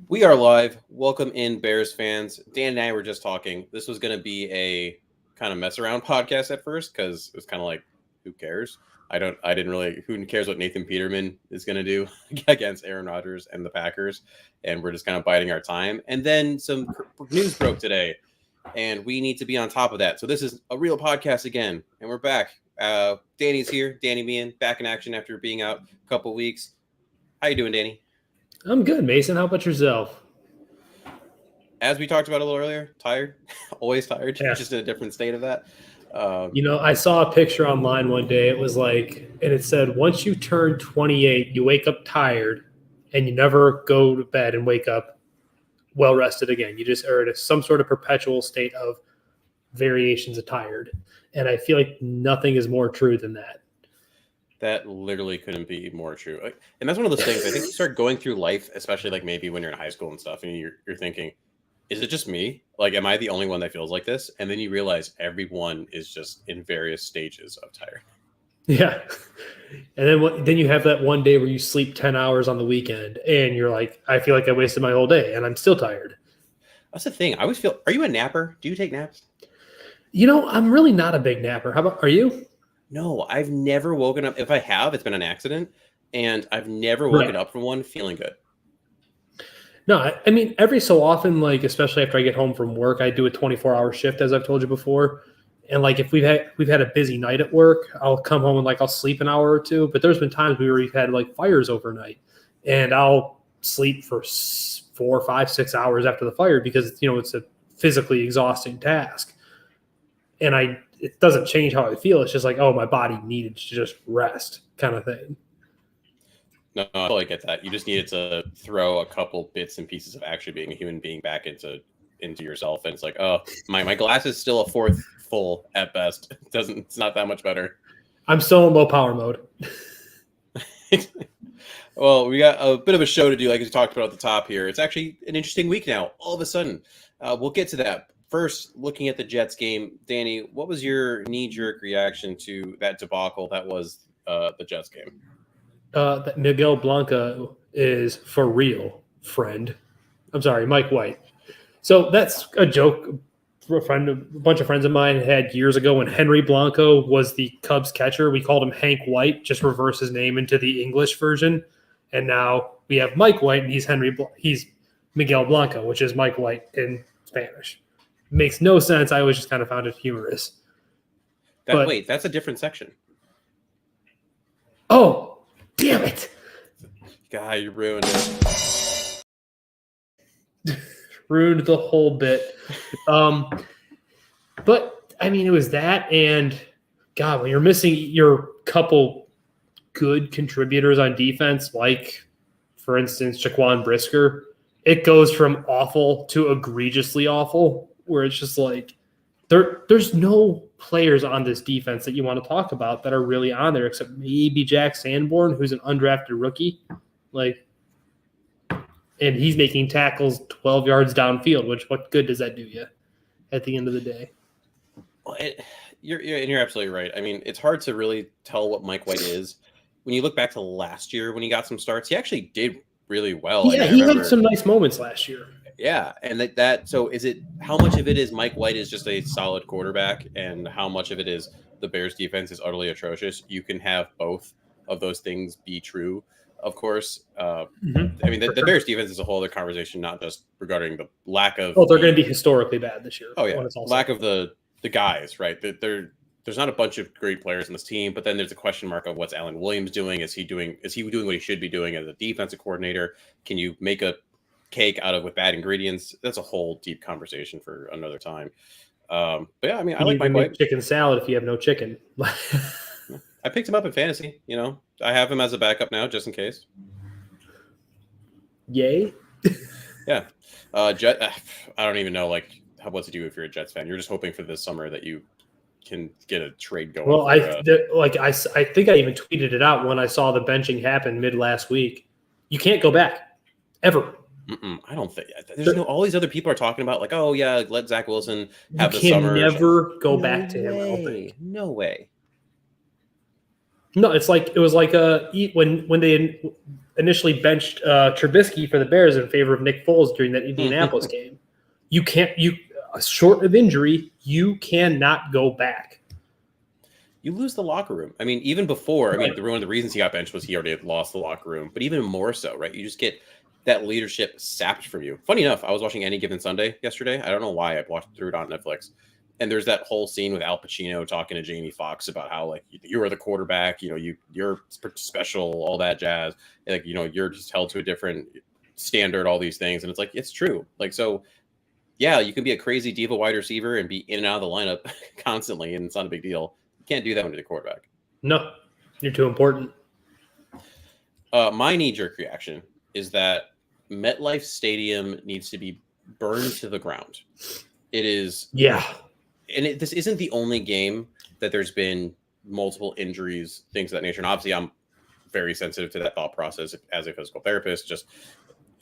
We are live. Welcome in, Bears fans. Dan and I were just talking. This was going to be a kind of mess around podcast at first because it was kind of like, who cares? I didn't really, who cares what Nathan Peterman is going to do against Aaron Rodgers and the Packers? And we're just kind of biding our time. And then some news broke today, and we need to be on top of that. So this is a real podcast again, and we're back. Danny's here. Danny Meehan, back in action after being out a couple weeks. How you doing, Danny? I'm good, Mason. How about yourself? As we talked about a little earlier, tired, always tired, Yeah. just in a different state of that. I saw a picture online one day. It was like, and it said, once you turn 28, you wake up tired and you never go to bed and wake up well rested again. You just are in some sort of perpetual state of variations of tired. And I feel like nothing is more true than that. That literally couldn't be more true. And that's one of those things. I think you start going through life, especially like maybe when you're in high school and stuff, and you're thinking, is it just me? Like, am I the only one that feels like this? And then you realize everyone is just in various stages of tired. Yeah. And then you have that one day where you sleep 10 hours on the weekend and you're like, I feel like I wasted my whole day and I'm still tired. That's the thing. I always feel, are you a napper? Do you take naps? I'm really not a big napper. Are you? No, I've never woken up. If I have, it's been an accident. And I've never woken up from one feeling good. No, I mean, every so often, like, especially after I get home from work, I do a 24-hour shift, as I've told you before. And like, if we've had a busy night at work, I'll come home and like, I'll sleep an hour or two. But there's been times where we've had like fires overnight and I'll sleep for 4, 5, 6 hours after the fire because, it's a physically exhausting task. And it doesn't change how I feel. It's just like, oh, my body needed to just rest kind of thing. No, I totally get that. You just needed to throw a couple bits and pieces of actually being a human being back into yourself, and it's like, oh, my glass is still a fourth full at best. It's not that much better. I'm still in low power mode. Well, we got a bit of a show to do, like we talked about at the top here. It's actually an interesting week now. All of a sudden, we'll get to that. First, looking at the Jets game, Danny, what was your knee-jerk reaction to that debacle that was the Jets game? That Miguel Blanco is for real, friend. I'm sorry, Mike White. So that's a joke a bunch of friends of mine had years ago when Henry Blanco was the Cubs catcher. We called him Hank White, just reverse his name into the English version. And now we have Mike White, and he's Miguel Blanco, which is Mike White in Spanish. Makes no sense. I always just kind of found it humorous. Wait, that's a different section. Oh, damn it. God, you ruined it. Ruined the whole bit. But, I mean, it was that. And, God, when you're missing your couple good contributors on defense, like, for instance, Jaquan Brisker, it goes from awful to egregiously awful, where it's just like there's no players on this defense that you want to talk about that are really on there, except maybe Jack Sanborn, who's an undrafted rookie. And he's making tackles 12 yards downfield, which what good does that do you at the end of the day? Well, you're absolutely right. I mean, it's hard to really tell what Mike White is. When you look back to last year when he got some starts, he actually did really well. Yeah, he had some nice moments last year. Yeah, and so is it, how much of it is Mike White is just a solid quarterback and how much of it is the Bears defense is utterly atrocious? You can have both of those things be true, of course. I mean, the Bears defense is a whole other conversation, not just regarding the lack of... Oh, they're going to be historically bad this year. Oh, yeah, lack of the guys, right? There's not a bunch of great players in this team, but then there's a question mark of what's Alan Williams doing? Is he doing what he should be doing as a defensive coordinator? Can you make a cake with bad ingredients? That's a whole deep conversation for another time. But yeah, I mean, I like Mike White. Chicken salad if you have no chicken. I picked him up in fantasy. I have him as a backup now, just in case. Yay. Yeah. I don't even know what to do if you're a Jets fan. You're just hoping for this summer that you can get a trade going. Well, I think I even tweeted it out when I saw the benching happen mid last week. You can't go back ever. I don't think all these other people are talking about like, oh yeah, let Zach Wilson have the summer. You can never go back to him. I don't think. No way. No, it was like when they initially benched Trubisky for the Bears in favor of Nick Foles during that Indianapolis game. Short of injury, you cannot go back. You lose the locker room. I mean, even before, I mean, one of the reasons he got benched was he already had lost the locker room, but even more so, right? You just get that leadership sapped from you. Funny enough, I was watching Any Given Sunday yesterday. I don't know why I threw it on Netflix. And there's that whole scene with Al Pacino talking to Jamie Foxx about how, like, you are the quarterback, you're special, all that jazz. And, like, you're just held to a different standard, all these things. And it's like, it's true. Like, so yeah, you can be a crazy diva wide receiver and be in and out of the lineup constantly, and it's not a big deal. You can't do that when you're the quarterback. No, you're too important. My knee-jerk reaction is that MetLife Stadium needs to be burned to the ground. It is... Yeah. And this isn't the only game that there's been multiple injuries, things of that nature. And obviously, I'm very sensitive to that thought process as a physical therapist. Just,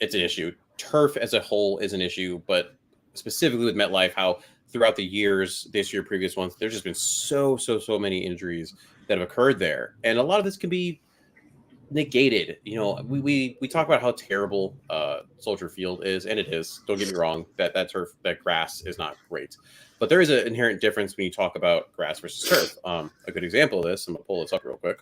it's an issue. Turf as a whole is an issue, but specifically with MetLife, how throughout the years, this year, previous ones, there's just been so many injuries that have occurred there. And a lot of this can be negated. We talk about how terrible Soldier Field is, and it is. Don't get me wrong, that turf, that grass is not great. But there is an inherent difference when you talk about grass versus turf. A good example of this, I'm going to pull this up real quick.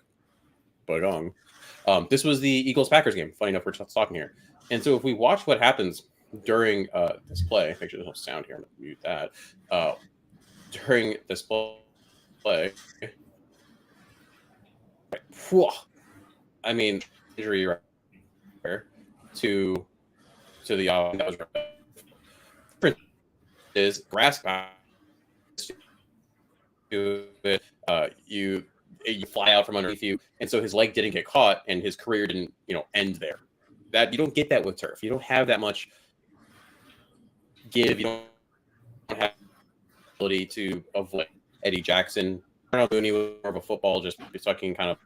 This was the Eagles-Packers game. Funny enough, we're just talking here. And so if we watch what happens during this play, make sure there's no sound here. I'm going to mute that. During this play, I mean, injury right there to the that was right. Is grass you fly out from underneath you, and so his leg didn't get caught, and his career didn't end there. That you don't get that with turf. You don't have that much give. You don't have the ability to avoid Eddie Jackson. Darnell Mooney was more of a football, just sucking kind of.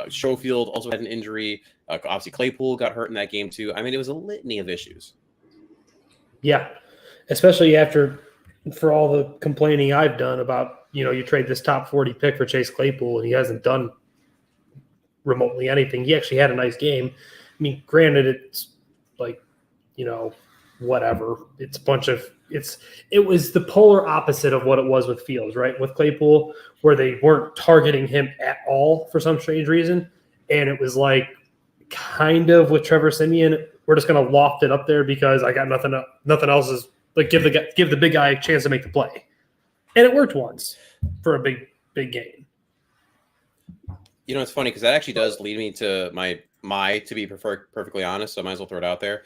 Schofield also had an injury. Obviously, Claypool got hurt in that game too. I mean, it was a litany of issues. Yeah, especially for all the complaining I've done about, you trade this top 40 pick for Chase Claypool, and he hasn't done remotely anything. He actually had a nice game. I mean, granted, it's like, whatever. It's a bunch of it was the polar opposite of what it was with Fields, right? With Claypool, where they weren't targeting him at all for some strange reason. And it was like kind of with Trevor Siemian, we're just going to loft it up there because I got nothing else is like give the big guy a chance to make the play. And it worked once for a big game. It's funny because that actually does lead me to my to be perfectly honest, so I might as well throw it out there.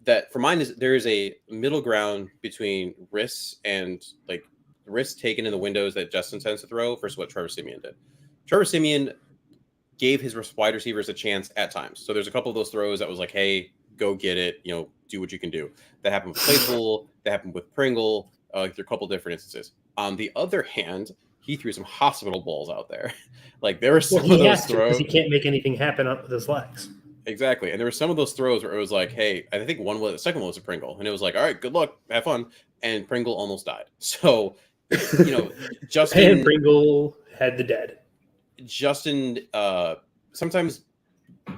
That for mine there is a middle ground between risks and like risks taken in the windows that Justin tends to throw versus what Trevor Siemian did. Trevor Siemian gave his wide receivers a chance at times. So there's a couple of those throws that was like, hey, go get it, do what you can do. That happened with Claypool, that happened with Pringle. There are a couple different instances. On the other hand, he threw some hospital balls out there. Like there were some of those throws. Because he can't make anything happen up with his legs. Exactly. And there were some of those throws where it was like, hey, I think the second one was a Pringle. And it was like, all right, good luck, have fun. And Pringle almost died. So, Justin. And Pringle had the dead. Justin, sometimes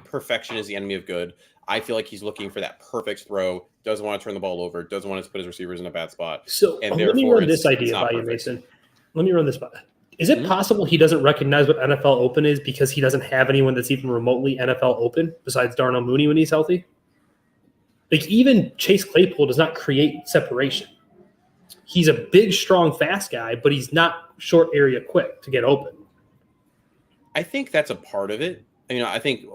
perfection is the enemy of good. I feel like he's looking for that perfect throw, doesn't want to turn the ball over, doesn't want to put his receivers in a bad spot. So let me run this idea by you, Mason. Let me run this by. Is it possible he doesn't recognize what NFL Open is because he doesn't have anyone that's even remotely NFL Open besides Darnell Mooney when he's healthy? Like even Chase Claypool does not create separation. He's a big, strong, fast guy, but he's not short area quick to get open. I think that's a part of it. I think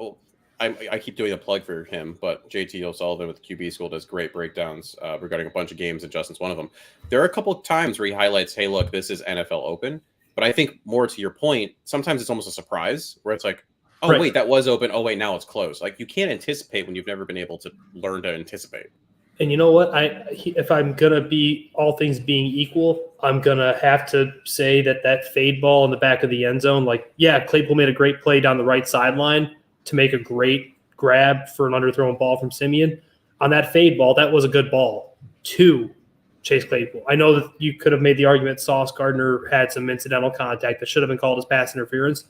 I keep doing a plug for him, but JT O'Sullivan with the QB School does great breakdowns regarding a bunch of games, and Justin's one of them. There are a couple of times where he highlights, hey, look, this is NFL Open. But I think more to your point, sometimes it's almost a surprise where it's like, oh, right. Wait, that was open. Oh, wait, now it's closed. Like you can't anticipate when you've never been able to learn to anticipate. And you know what? If I'm going to be all things being equal, I'm going to have to say that fade ball in the back of the end zone, like, yeah, Claypool made a great play down the right sideline to make a great grab for an underthrown ball from Siemian. On that fade ball, that was a good ball to Chase Claypool. I know that you could have made the argument Sauce Gardner had some incidental contact that should have been called as pass interference.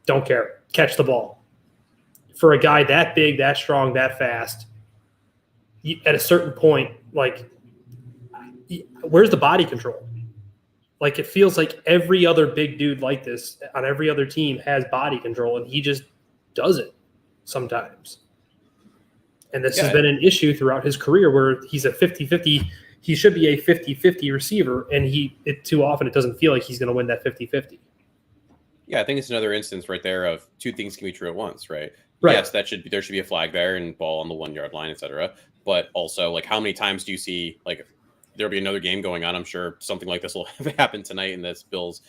Don't care. Catch the ball. For a guy that big, that strong, that fast, at a certain point, like, where's the body control? Like, it feels like every other big dude like this on every other team has body control, and he just doesn't sometimes. And this has been an issue throughout his career where he's a 50-50. He should be a 50-50 receiver, and too often it doesn't feel like he's going to win that 50-50. Yeah, I think it's another instance right there of two things can be true at once, right? Right. Yes, there should be a flag there and ball on the 1 yard line, etc. But also, like, how many times do you see, like, there'll be another game going on? I'm sure something like this will happen tonight in this Bills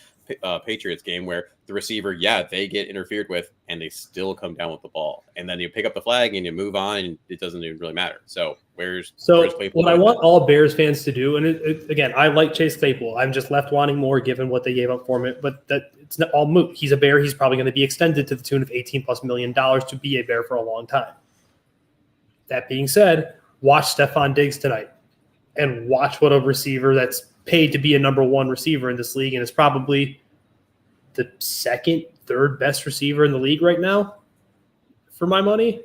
Patriots game where the receiver, they get interfered with and they still come down with the ball, and then you pick up the flag and you move on, and it doesn't even really matter. So where's Claypool? What I want all Bears fans to do, and again, I like Chase Claypool. I'm just left wanting more given what they gave up for him. But that it's not all moot. He's a Bear. He's probably going to be extended to the tune of $18+ million to be a Bear for a long time. That being said, watch Stephon Diggs tonight, and watch what a receiver that's paid to be a number one receiver in this league, and is probably the second, third best receiver in the league right now, for my money,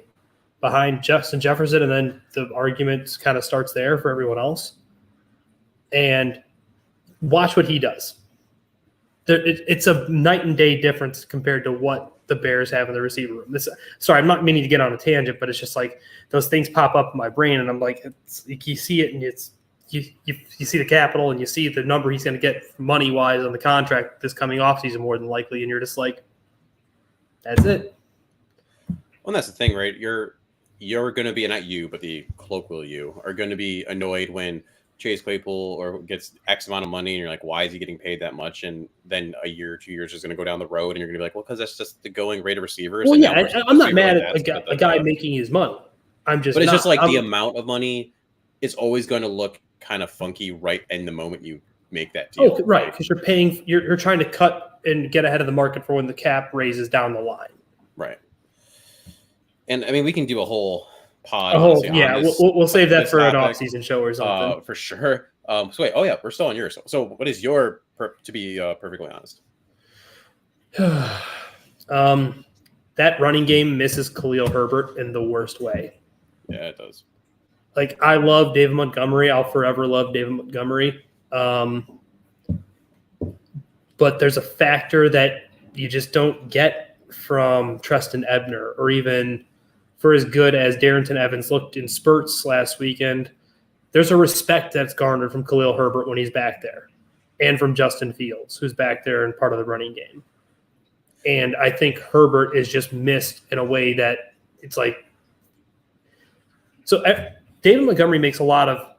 behind Justin Jefferson, and then the argument kind of starts there for everyone else. And watch what he does. It's a night and day difference compared to what the Bears have in the receiver room. Sorry, I'm not meaning to get on a tangent, but it's just like those things pop up in my brain, and I'm like, you see it, and you see the capital, and you see the number he's going to get money-wise on the contract this coming offseason more than likely, and you're just like, that's it. Well, that's the thing, right? You're going to be, not you, but the colloquial you, are going to be annoyed when Chase Claypool or gets X amount of money, and you're like, why is he getting paid that much? And then a year or 2 years is going to go down the road, and you're going to be like, well, because that's just the going rate of receivers. Well, yeah, I'm not mad at a guy making his money. But it's just like the amount of money is always going to look kind of funky right in the moment you make that deal. Oh, right, because you're trying to cut and get ahead of the market for when the cap raises down the line. Right. And I mean, we can do a whole pod. We'll save that for an off-season show or something. For sure. So wait, we're still on yours. So what is your, to be perfectly honest? That running game misses Khalil Herbert in the worst way. Yeah, it does. Like, I love David Montgomery. I'll forever love David Montgomery. But there's a factor that you just don't get from Treston Ebner, or even for as good as Darrington Evans looked in spurts last weekend. There's a respect that's garnered from Khalil Herbert when he's back there, and from Justin Fields, who's back there and part of the running game. And I think Herbert is just missed in a way that it's like – so David Montgomery makes a lot of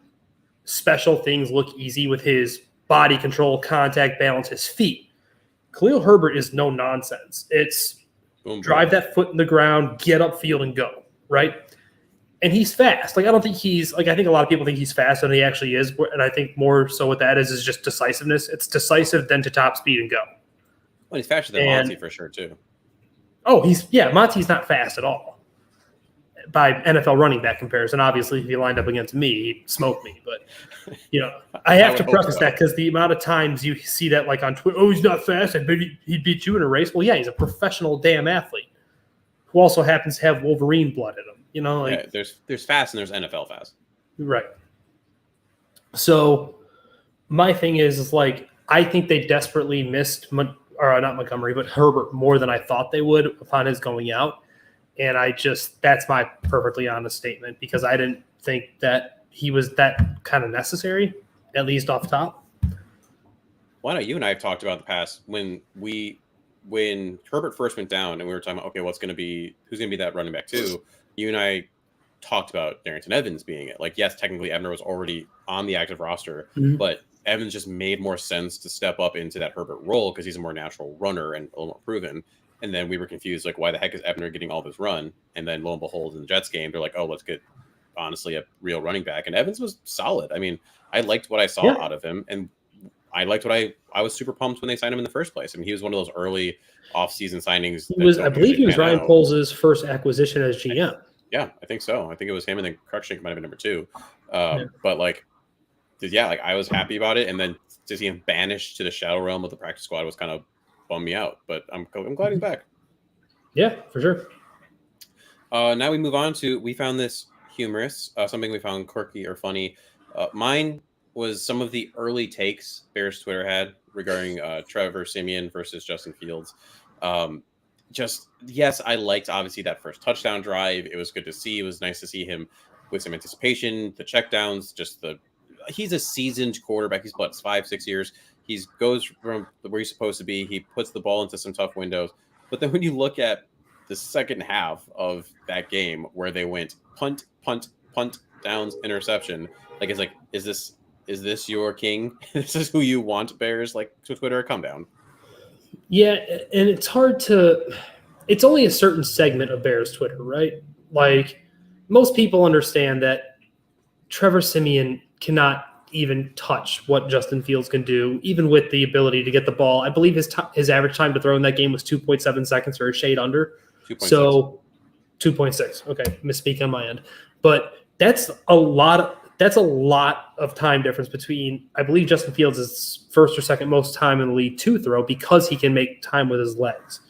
special things look easy with his body control, contact balance, his feet. Khalil Herbert is no nonsense. It's drive that foot in the ground, get upfield, and go, right? And he's fast. Like, I don't think I think a lot of people think he's faster than he actually is. And I think more so what that is just decisiveness. It's decisive then to top speed and go. Well, he's faster than Monty for sure, too. Oh, Monty's not fast at all by NFL running back comparison. Obviously, if he lined up against me, he'd smoke me. But, I have to preface that because the amount of times you see that, like, on Twitter, he's not fast, I bet he'd beat you in a race. Well, yeah, he's a professional damn athlete who also happens to have Wolverine blood in him. There's fast and there's NFL fast. Right. So my thing is like, I think they desperately missed, not Montgomery, but Herbert more than I thought they would upon his going out. And that's my perfectly honest statement, because I didn't think that he was that kind of necessary, at least off top. Well, I know you and I have talked about in the past when Herbert first went down and we were talking about, okay, who's going to be that running back too? You and I talked about Darrington Evans being it. Like, yes, technically Ebner was already on the active roster, but Evans just made more sense to step up into that Herbert role because he's a more natural runner and a little more proven. And then we were confused, like, why the heck is Ebner getting all this run? And then lo and behold, in the Jets game, they're like, oh, let's get, honestly, a real running back. And Evans was solid. I mean, I liked what I saw out of him. And I liked what I was super pumped when they signed him in the first place. I mean, he was one of those early off-season signings. I believe he was Ryan Poles' first acquisition as GM. Yeah, I think so. I think it was him, and then Crutchink might have been number 2. But I was happy about it. And then to see him banished to the shadow realm of the practice squad was kind of bummed me out. But I'm glad he's back. Yeah, for sure. Now we move on to, we found this humorous, something we found quirky or funny. Mine was some of the early takes Bears Twitter had regarding Trevor Siemian versus Justin Fields. Um, just, yes, I liked obviously that first touchdown drive. It was good to see. It was nice to see him with some anticipation, the checkdowns, he's a seasoned quarterback. He's what, 5, 6 years. He goes from where he's supposed to be. He puts the ball into some tough windows. But then when you look at the second half of that game where they went punt, punt, punt, downs, interception. It's like, is this your king? This is who you want, Bears? Like, to Twitter, come down. Yeah, and it's only a certain segment of Bears Twitter, right? Like, most people understand that Trevor Siemian cannot even touch what Justin Fields can do, even with the ability to get the ball. I believe his average time to throw in that game was 2.7 seconds or a shade under. 2.6. So 2.6. Okay, misspeak on my end. But that's a lot of time difference between, I believe Justin Fields is first or second most time in the league to throw because he can make time with his legs.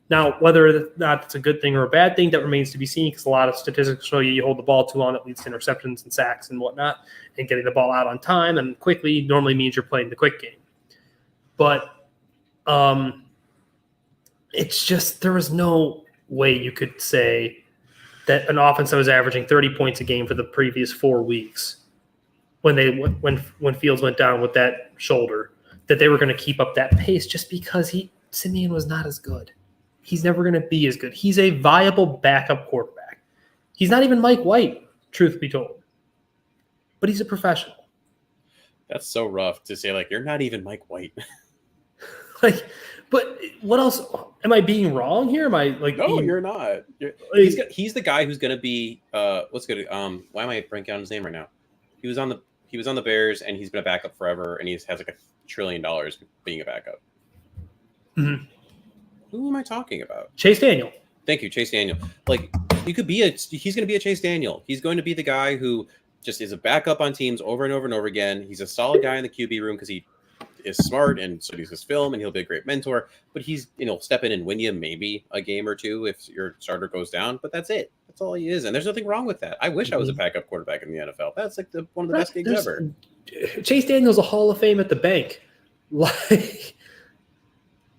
Now, whether or not it's a good thing or a bad thing, that remains to be seen because a lot of statistics show you hold the ball too long, it leads to interceptions and sacks and whatnot, and getting the ball out on time and quickly normally means you're playing the quick game. But it's just, there was no way you could say that an offense that was averaging 30 points a game for the previous 4 weeks when Fields went down with that shoulder, that they were going to keep up that pace just because Simeon was not as good. He's never going to be as good. He's a viable backup quarterback. He's not even Mike White, truth be told. But he's a professional. That's so rough to say, like, you're not even Mike White. But what else? Am I being wrong here? Am I like? No, you're not. He's the guy who's going to be. What's good? Why am I breaking on his name right now? He was on the Bears, and he's been a backup forever, and he has like $1 trillion being a backup. Mm-hmm. Who am I talking about? Chase Daniel. Thank you, Chase Daniel. Like, he's going to be a Chase Daniel. He's going to be the guy who just is a backup on teams over and over and over again. He's a solid guy in the QB room because he is smart and studies his film, and he'll be a great mentor. But he's, step in and win you maybe a game or two if your starter goes down. But that's it. That's all he is, and there's nothing wrong with that. I wish I was a backup quarterback in the NFL. That's like one of the best gigs ever. Chase Daniel's a Hall of Fame at the bank.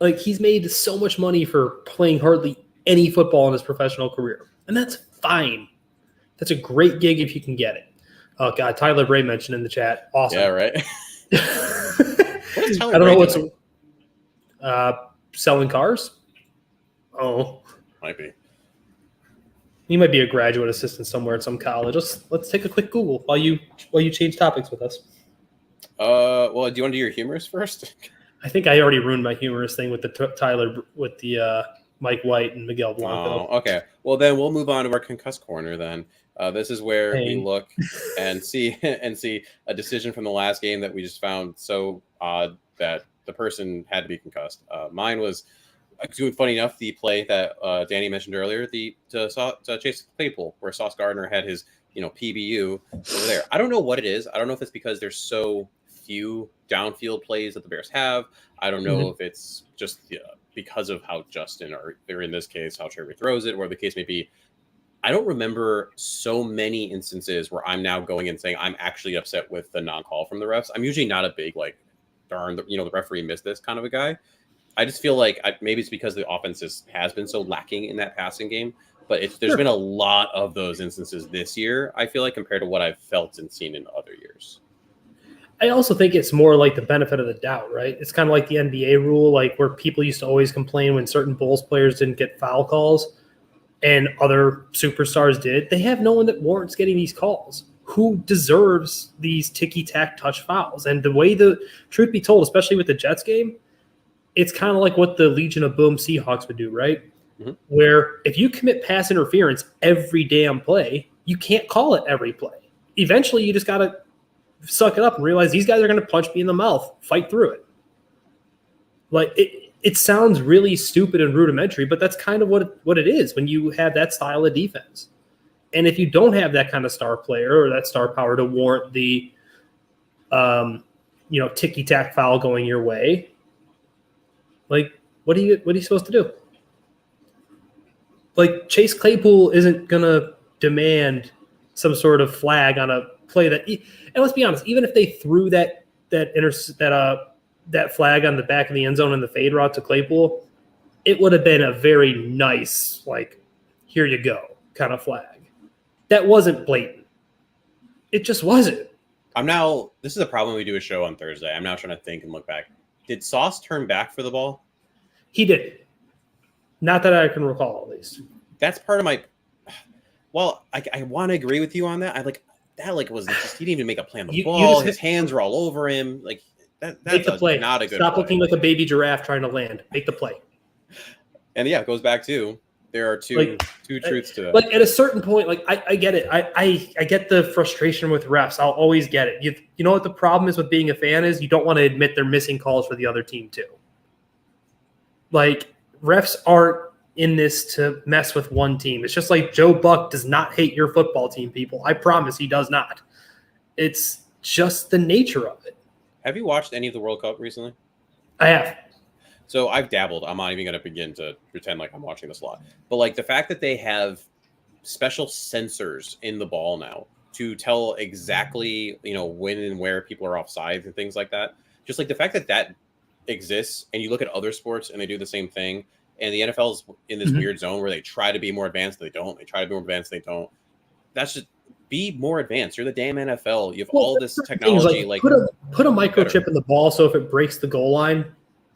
Like he's made so much money for playing hardly any football in his professional career, and that's fine. That's a great gig if you can get it. Oh God, Tyler Bray mentioned in the chat. Awesome. Yeah, right. What is Tyler Bray doing? Selling cars. Oh, might be. He might be a graduate assistant somewhere at some college. Let's take a quick Google while you change topics with us. Well, do you want to do your humorous first? I think I already ruined my humorous thing with the Mike White and Miguel Blanco. Oh, okay. Well, then we'll move on to our concussed corner. Then this is where we look and see a decision from the last game that we just found so odd that the person had to be concussed. Mine was, funny enough, the play that Danny mentioned earlier, to Chase Claypool, where Sauce Gardner had his PBU over there. I don't know what it is. I don't know if it's because there's so few downfield plays that the Bears have. I don't know if it's just because of how Justin, or in this case, how Trevor throws it, or the case may be. I don't remember so many instances where I'm now going and saying I'm actually upset with the non-call from the refs. I'm usually not a big, like, darn, the referee missed this kind of a guy. I just feel like maybe it's because the offense has been so lacking in that passing game. But there's been a lot of those instances this year, I feel like, compared to what I've felt and seen in other years. I also think it's more like the benefit of the doubt, right? It's kind of like the NBA rule, like where people used to always complain when certain Bulls players didn't get foul calls and other superstars did. They have no one that warrants getting these calls. Who deserves these ticky-tack touch fouls? And the way truth be told, especially with the Jets game, it's kind of like what the Legion of Boom Seahawks would do, right? Mm-hmm. Where if you commit pass interference every damn play, you can't call it every play. Eventually, you just got to suck it up and realize these guys are going to punch me in the mouth, fight through it. Like it sounds really stupid and rudimentary, but that's kind of what it is when you have that style of defense. And if you don't have that kind of star player or that star power to warrant the, ticky-tack foul going your way, like what are you supposed to do? like Chase Claypool isn't gonna demand some sort of flag on a play that. And let's be honest, even if they threw that flag on the back of the end zone and the fade route to Claypool, it would have been a very nice, like, here you go kind of flag. That wasn't blatant. It just wasn't. This is a problem when we do a show on Thursday. I'm now trying to think and look back. Did Sauce turn back for the ball? He did. Not that I can recall, at least. That's part of my. Well, I want to agree with you on that. Was just he didn't even make a play on the ball. His hands were all over him. Like that's the play. Not a good. Stop play. Looking like a baby giraffe trying to land. Make the play. And yeah, it goes back to there are two truths to it. Like at a certain point, like I get it. I get the frustration with refs. I'll always get it. You know what the problem is with being a fan is you don't want to admit they're missing calls for the other team too. Like refs aren't in this to mess with one team. It's just like Joe Buck does not hate your football team, people. I promise he does not. It's just the nature of it. Have you watched any of the World Cup recently? I have. So I've dabbled. I'm not even going to begin to pretend like I'm watching this a lot. But like the fact that they have special sensors in the ball now to tell exactly, when and where people are offside and things like that. Just like the fact that exists, and you look at other sports and they do the same thing. And the NFL is in this weird zone where they try to be more advanced, they don't. They try to be more advanced, they don't. That's just be more advanced. You're the damn NFL. You have all this technology. Like put a microchip in the ball, so if it breaks the goal line,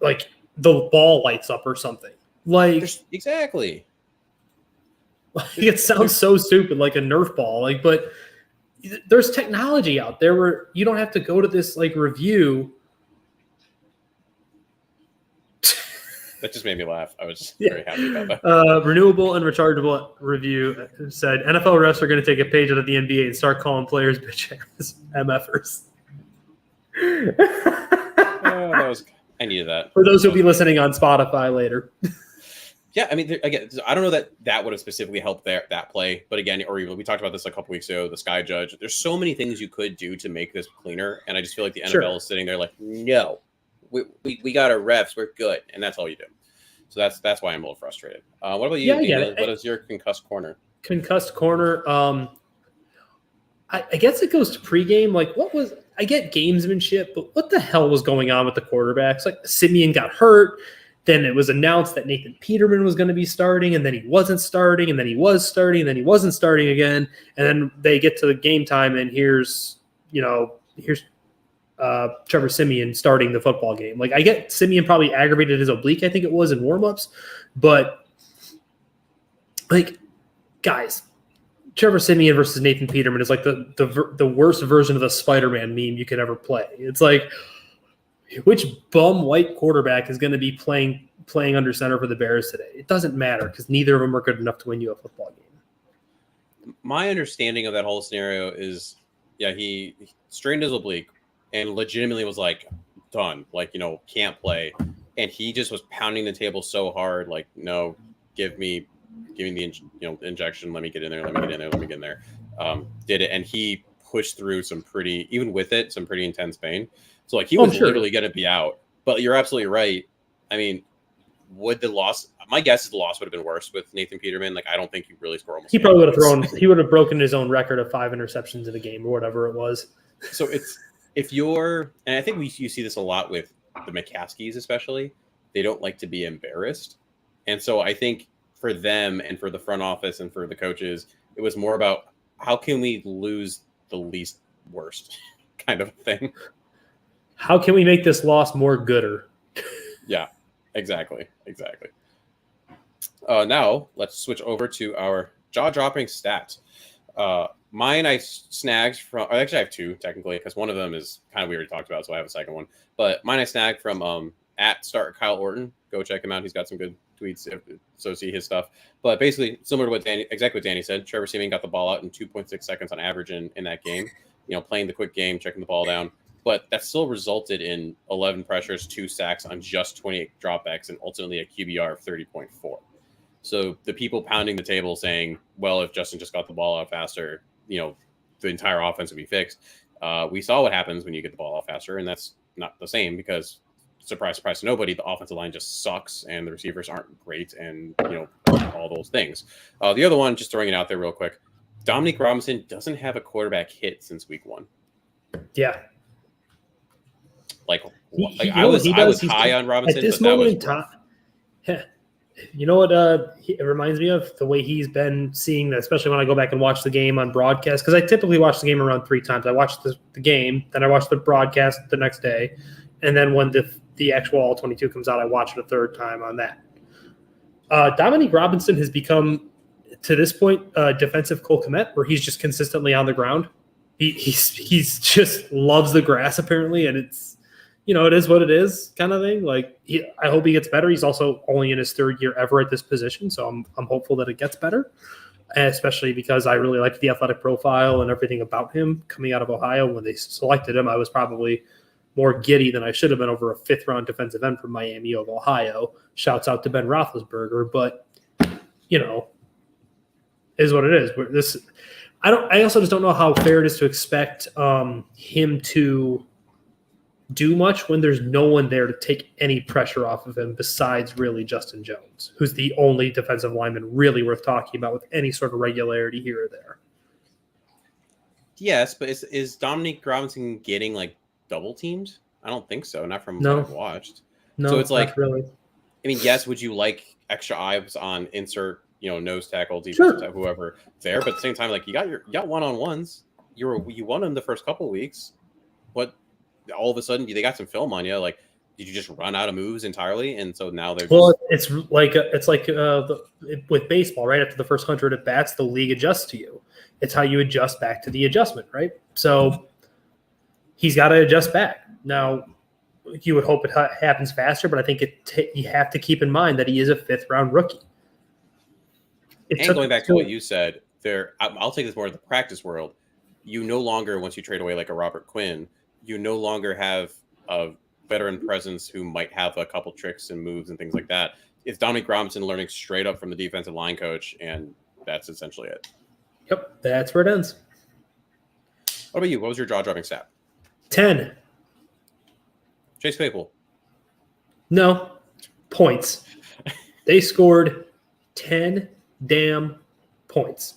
like the ball lights up or something. Like exactly. It sounds so stupid, like a Nerf ball. Like, but there's technology out there where you don't have to go to this like review. That just made me laugh. I was very happy about that. Renewable and rechargeable review said NFL refs are going to take a page out of the NBA and start calling players bitch ass MFers. I needed that. For those who'll be listening on Spotify later. Yeah, I mean, again, I don't know that would have specifically helped that play, but again, or even we talked about this a couple weeks ago. The Sky Judge. There's so many things you could do to make this cleaner, and I just feel like the NFL is sitting there like, no, we got our refs, we're good, and that's all you do. So that's why I'm a little frustrated. What about you? Yeah, what is your concussed corner? Concussed corner. I guess it goes to pregame. Like, I get gamesmanship, but what the hell was going on with the quarterbacks? Like, Simeon got hurt. Then it was announced that Nathan Peterman was going to be starting, and then he wasn't starting, and then he was starting, and then he wasn't starting again. And then they get to the game time, and here's Trevor Simeon starting the football game. Like, I get Simeon probably aggravated his oblique, I think it was, in warmups, but like, guys, Trevor Simeon versus Nathan Peterman is like the worst version of the Spider-Man meme you could ever play. It's like, which bum white quarterback is going to be playing under center for the Bears today? It doesn't matter because neither of them are good enough to win you a football game. My understanding of that whole scenario is, he strained his oblique and legitimately was like, done, like, can't play. And he just was pounding the table so hard, like, no, give me the injection. Let me get in there. Did it. And he pushed through some pretty intense pain. So like he was literally going to be out, but you're absolutely right. I mean, my guess is the loss would have been worse with Nathan Peterman. Like, I don't think he really scored almost. He probably would have broken his own record of 5 interceptions in a game or whatever it was. So and I think you see this a lot with the McCaskies, especially, they don't like to be embarrassed. And so I think for them and for the front office and for the coaches, it was more about how can we lose the least worst kind of thing. How can we make this loss more gooder? Yeah, exactly. Now let's switch over to our jaw-dropping stats. Mine I snagged from. Actually, I have two technically because one of them is kind of we already talked about, so I have a second one. But mine I snagged from at Start Kyle Orton. Go check him out. He's got some good tweets, so see his stuff. But basically, similar to what Danny said, Trevor Simeon got the ball out in 2.6 seconds on average in that game. Playing the quick game, checking the ball down. But that still resulted in 11 pressures, 2 sacks on just 28 dropbacks, and ultimately a QBR of 30.4. So the people pounding the table saying, well, if Justin just got the ball out faster, the entire offense would be fixed. We saw what happens when you get the ball out faster, and that's not the same because surprise, surprise to nobody, the offensive line just sucks and the receivers aren't great, and all those things. The other one, just throwing it out there real quick, Dominique Robinson doesn't have a quarterback hit since week 1. Yeah. I was high on Robinson, at this but that moment was in time. rough. Yeah. You know what? It reminds me of the way he's been seeing that, especially when I go back and watch the game on broadcast. Because I typically watch the game around 3 times. I watch the game, then I watch the broadcast the next day, and then when the actual All 22 comes out, I watch it a third time on that. Dominique Robinson has become, to this point, a defensive Cole Kmet, where he's just consistently on the ground. He's just loves the grass apparently, and it's. It is what it is kind of thing. I hope he gets better. He's also only in his 3rd year ever at this position, so I'm hopeful that it gets better, especially because I really liked the athletic profile and everything about him coming out of Ohio. When they selected him, I was probably more giddy than I should have been over a 5th-round defensive end from Miami of Ohio. Shouts out to Ben Roethlisberger, but, is what it is. I also just don't know how fair it is to expect him to do much when there's no one there to take any pressure off of him besides really Justin Jones, who's the only defensive lineman really worth talking about with any sort of regularity here or there. Yes, but is Dominique Robinson getting double teamed? I don't think so. Not from what I've watched. No, so it's not really. I mean, yes, would you like extra eyes on insert, nose tackle, defensive tackle, whoever there? But at the same time, you got one-on-ones. You won them the first couple of weeks. What? All of a sudden they got some film on you. Did you just run out of moves entirely? And so now they're it's like with baseball, right? After the first 100 at bats, the league adjusts to you. It's how you adjust back to the adjustment, right? So he's got to adjust back. Now, you would hope it happens faster, but I think you have to keep in mind that he is a 5th-round rookie. Going back to what you said, I'll take this more to the practice world. You no longer, once you trade away a Robert Quinn, you no longer have a veteran presence who might have a couple tricks and moves and things like that. It's Dominique Robinson learning straight up from the defensive line coach, and that's essentially it. Yep, that's where it ends. What about you? What was your jaw-dropping stat? 10. Chase Claypool. No, points. They scored 10 damn points.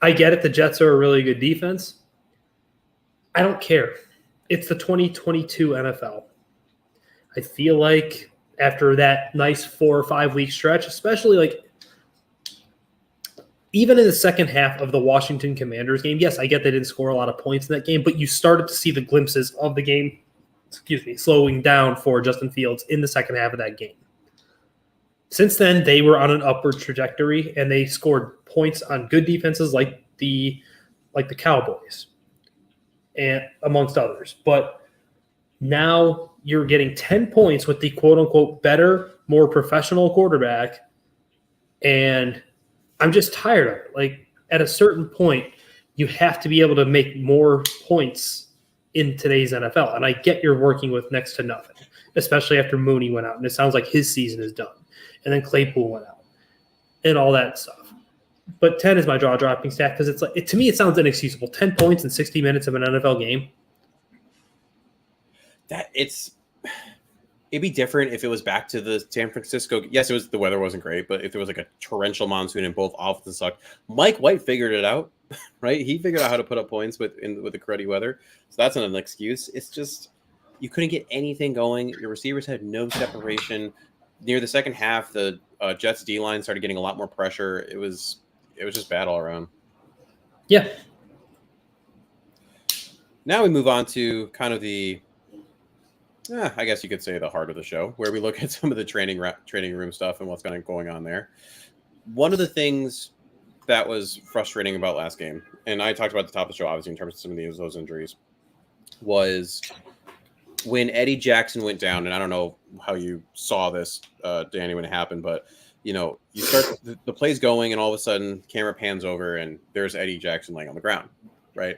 I get it. The Jets are a really good defense. I don't care. It's the 2022 NFL. I feel like after that nice 4 or 5 week stretch, especially even in the second half of the Washington Commanders game, yes, I get they didn't score a lot of points in that game, but you started to see the glimpses of the game, slowing down for Justin Fields in the second half of that game. Since then, they were on an upward trajectory, and they scored points on good defenses like the Cowboys, and amongst others. But now you're getting 10 points with the quote-unquote better, more professional quarterback, and I'm just tired of it. At a certain point, you have to be able to make more points in today's NFL. And I get you're working with next to nothing, especially after Mooney went out, and it sounds like his season is done. And then Claypool went out and all that stuff. But 10 is my jaw-dropping stat because to me, it sounds inexcusable. 10 points in 60 minutes of an NFL game. It'd be different if it was back to the San Francisco. Yes, the weather wasn't great, but if there was a torrential monsoon and both offenses sucked, Mike White figured it out, right? He figured out how to put up points with the cruddy weather. So that's not an excuse. It's just you couldn't get anything going. Your receivers had no separation. Near the second half, the Jets D-line started getting a lot more pressure. It was just bad all around. Yeah. Now we move on to kind of I guess you could say the heart of the show, where we look at some of the training room stuff and what's going on there. One of the things that was frustrating about last game, and I talked about at the top of the show, obviously, in terms of some of those injuries, was when Eddie Jackson went down, and I don't know how you saw this, Danny, when it happened, but you start the play's going, and all of a sudden, camera pans over, and there's Eddie Jackson laying on the ground, right?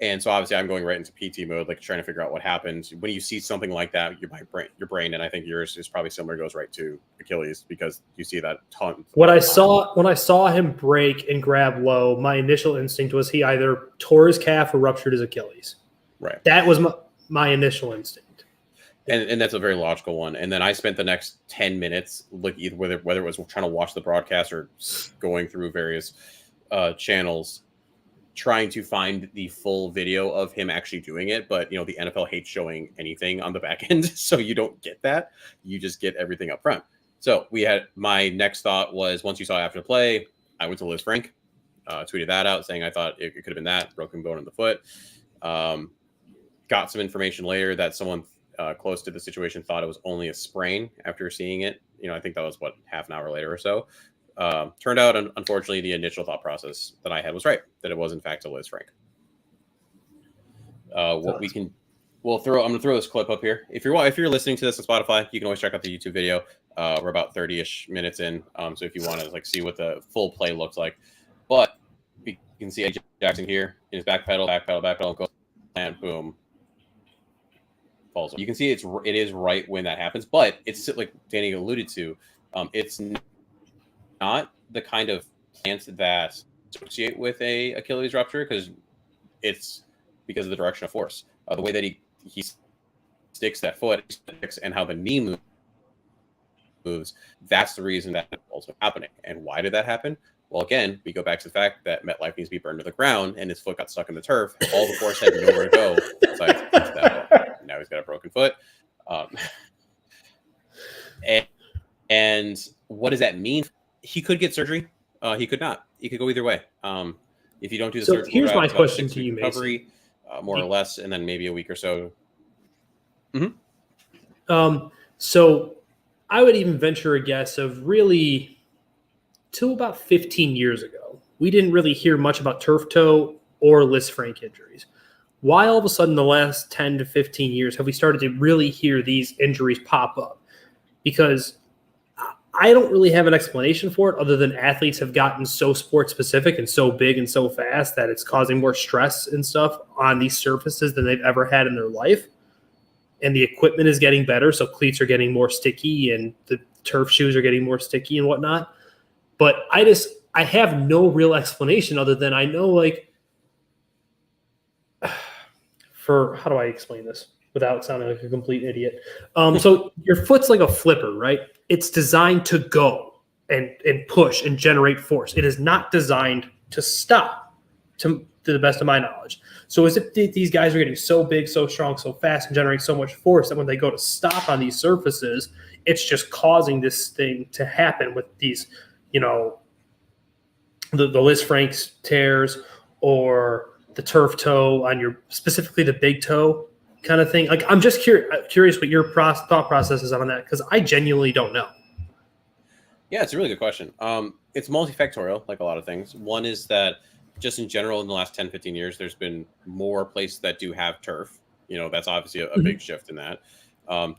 And so obviously, I'm going right into PT mode, trying to figure out what happened. When you see something like that, your brain, and I think yours is probably similar, goes right to Achilles because you see that ton. When I saw him break and grab low, my initial instinct was he either tore his calf or ruptured his Achilles. Right. That was my initial instinct. And that's a very logical one. And then I spent the next 10 minutes, like either whether it was trying to watch the broadcast or going through various channels, trying to find the full video of him actually doing it. But the NFL hates showing anything on the back end, so you don't get that. You just get everything up front. So my next thought was, once you saw after the play, I went to Liz Frank, tweeted that out saying I thought it could have been that broken bone in the foot. Got some information later that someone close to the situation thought it was only a sprain after seeing it. I think that was half an hour later or so. Turned out, unfortunately, the initial thought process that I had was right, that it was in fact a Liz Frank. I'm going to throw this clip up here. If you're listening to this on Spotify, you can always check out the YouTube video. We're about 30-ish minutes in, so if you want to see what the full play looks like, but you can see AJ Jackson here in his back pedal, goes and boom, falls. You can see it is right when that happens, but it's like Danny alluded to. It's not the kind of plant that associate with a Achilles rupture, because it's because of the direction of force, the way that he sticks that foot and how the knee moves. That's the reason that it's also happening. And why did that happen? Well, again, we go back to the fact that MetLife needs to be burned to the ground, and his foot got stuck in the turf. All the force had nowhere to go besides that foot. Now he's got a broken foot. And what does that mean? He could get surgery. He could not. He could go either way. If you don't do the surgery, here's my question to you, recovery, more or less, and then maybe a week or so. Mm-hmm. So I would even venture a guess of really till about 15 years ago, we didn't really hear much about turf toe or Liz Frank injuries. Why all of a sudden the last 10 to 15 years have we started to really hear these injuries pop up? Because I don't really have an explanation for it other than athletes have gotten so sport specific and so big and so fast that it's causing more stress and stuff on these surfaces than they've ever had in their life. And the equipment is getting better, so cleats are getting more sticky and the turf shoes are getting more sticky and whatnot. But I have no real explanation other than I know, how do I explain this without sounding like a complete idiot? So your foot's like a flipper, right? It's designed to go and push and generate force. It is not designed to stop, to the best of my knowledge. So as if these guys are getting so big, so strong, so fast, and generating so much force that when they go to stop on these surfaces, it's just causing this thing to happen with these, the Liz Frank's tears or the turf toe on specifically the big toe kind of thing. Like, I'm just curious what your thought process is on that, because I genuinely don't know. Yeah, it's a really good question. It's multifactorial, like a lot of things. One is that just in general, in the last 10, 15 years, there's been more places that do have turf. That's obviously a big shift in that.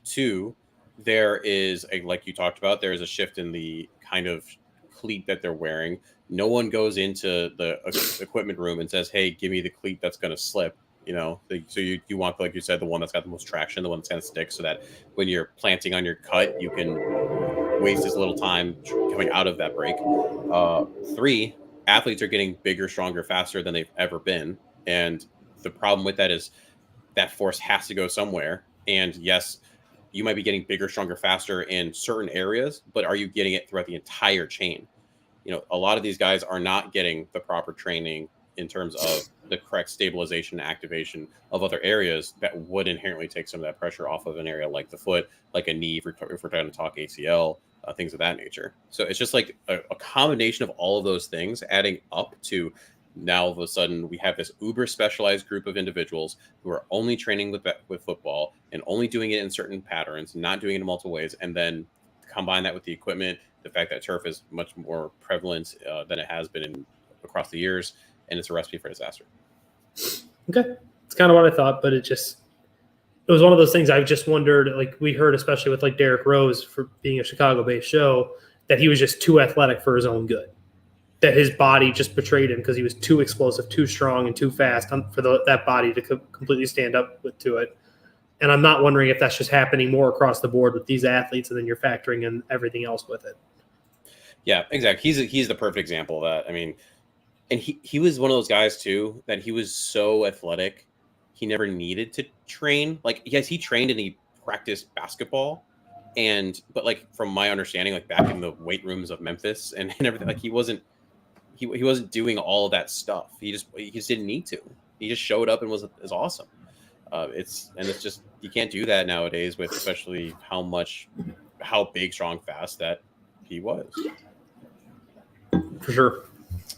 Two, there is, like you talked about, there is a shift in the kind of cleat that they're wearing. No one goes into the equipment room and says, hey, give me the cleat that's going to slip. So you want, like you said, the one that's got the most traction, the one that's going to stick, so that when you're planting on your cut, you can waste as little time coming out of that break. Three, athletes are getting bigger, stronger, faster than they've ever been. And the problem with that is that force has to go somewhere. And yes, you might be getting bigger, stronger, faster in certain areas, but are you getting it throughout the entire chain? A lot of these guys are not getting the proper training in terms of the correct stabilization and activation of other areas that would inherently take some of that pressure off of an area like the foot, like a knee, if we're trying to talk ACL, things of that nature. So it's just like a combination of all of those things adding up to now all of a sudden we have this uber specialized group of individuals who are only training with football and only doing it in certain patterns, not doing it in multiple ways. And then combine that with the equipment, the fact that turf is much more prevalent than it has been across the years, and it's a recipe for disaster. Okay. It's kind of what I thought, but it was one of those things I've just wondered, like we heard, especially with like Derrick Rose for being a Chicago-based show, that he was just too athletic for his own good, that his body just betrayed him because he was too explosive, too strong, and too fast for that body to completely stand up to it. And I'm not wondering if that's just happening more across the board with these athletes, and then you're factoring in everything else with it. Yeah, exactly. He's the perfect example of that. I mean, and he was one of those guys too, that he was so athletic, he never needed to train. Like, yes, he trained and he practice basketball. But like from my understanding, like back in the weight rooms of Memphis and everything, like he wasn't doing all of that stuff. He just didn't need to. He just showed up and was awesome. It's just, you can't do that nowadays with especially how big, strong, fast that he was. For sure.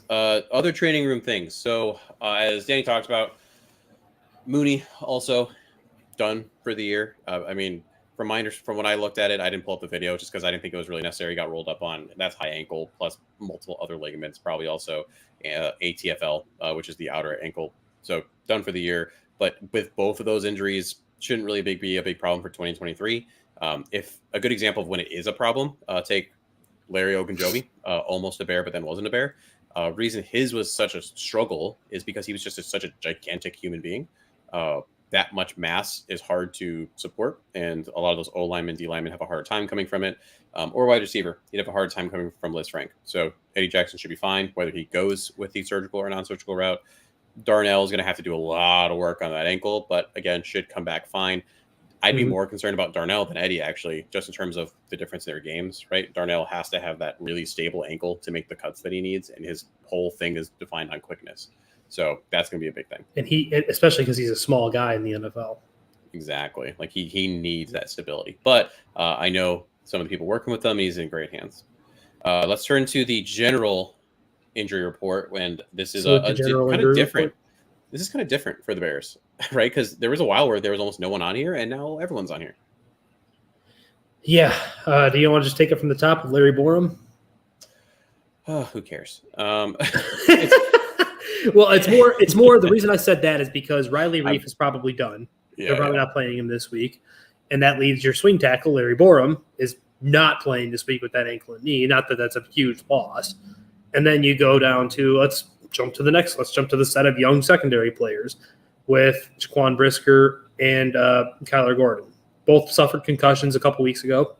Other training room things. So as Danny talked about, Mooney also done for the year. I mean, from when I looked at it, I didn't pull up the video just because I didn't think it was really necessary. He got rolled up on, that's high ankle plus multiple other ligaments, probably also ATFL, which is the outer ankle. So done for the year. But with both of those injuries, shouldn't really be a big problem for 2023. If a good example of when it is a problem, take Larry Ogunjobi, almost a Bear, but then wasn't a Bear. Reason his was such a struggle is because he was just such a gigantic human being. That much mass is hard to support, and a lot of those O linemen, D linemen have a hard time coming from it. Or wide receiver, he'd have a hard time coming from Liz Frank. So Eddie Jackson should be fine, whether he goes with the surgical or non-surgical route. Darnell is going to have to do a lot of work on that ankle, but again, should come back fine. I'd be more concerned about Darnell than Eddie, actually, just in terms of the difference in their games, right? Darnell has to have that really stable ankle to make the cuts that he needs, and his whole thing is defined on quickness. So that's going to be a big thing. And especially because he's a small guy in the NFL. Exactly. Like he needs that stability. But I know some of the people working with him, he's in great hands. Let's turn to the general injury report. And this is kind of different. This is kind of different for the Bears, right? Because there was a while where there was almost no one on here, and now everyone's on here. Yeah. Do you want to just take it from the top of Larry Borum? Who cares? Well, it's more. The reason I said that is because Riley Reef is probably done. Yeah, they're probably not playing him this week, and that leaves your swing tackle Larry Borum is not playing this week with that ankle and knee. Not that that's a huge loss. And then you go down to let's jump to the set of young secondary players with Jaquan Brisker and Kyler Gordon. Both suffered concussions a couple weeks ago.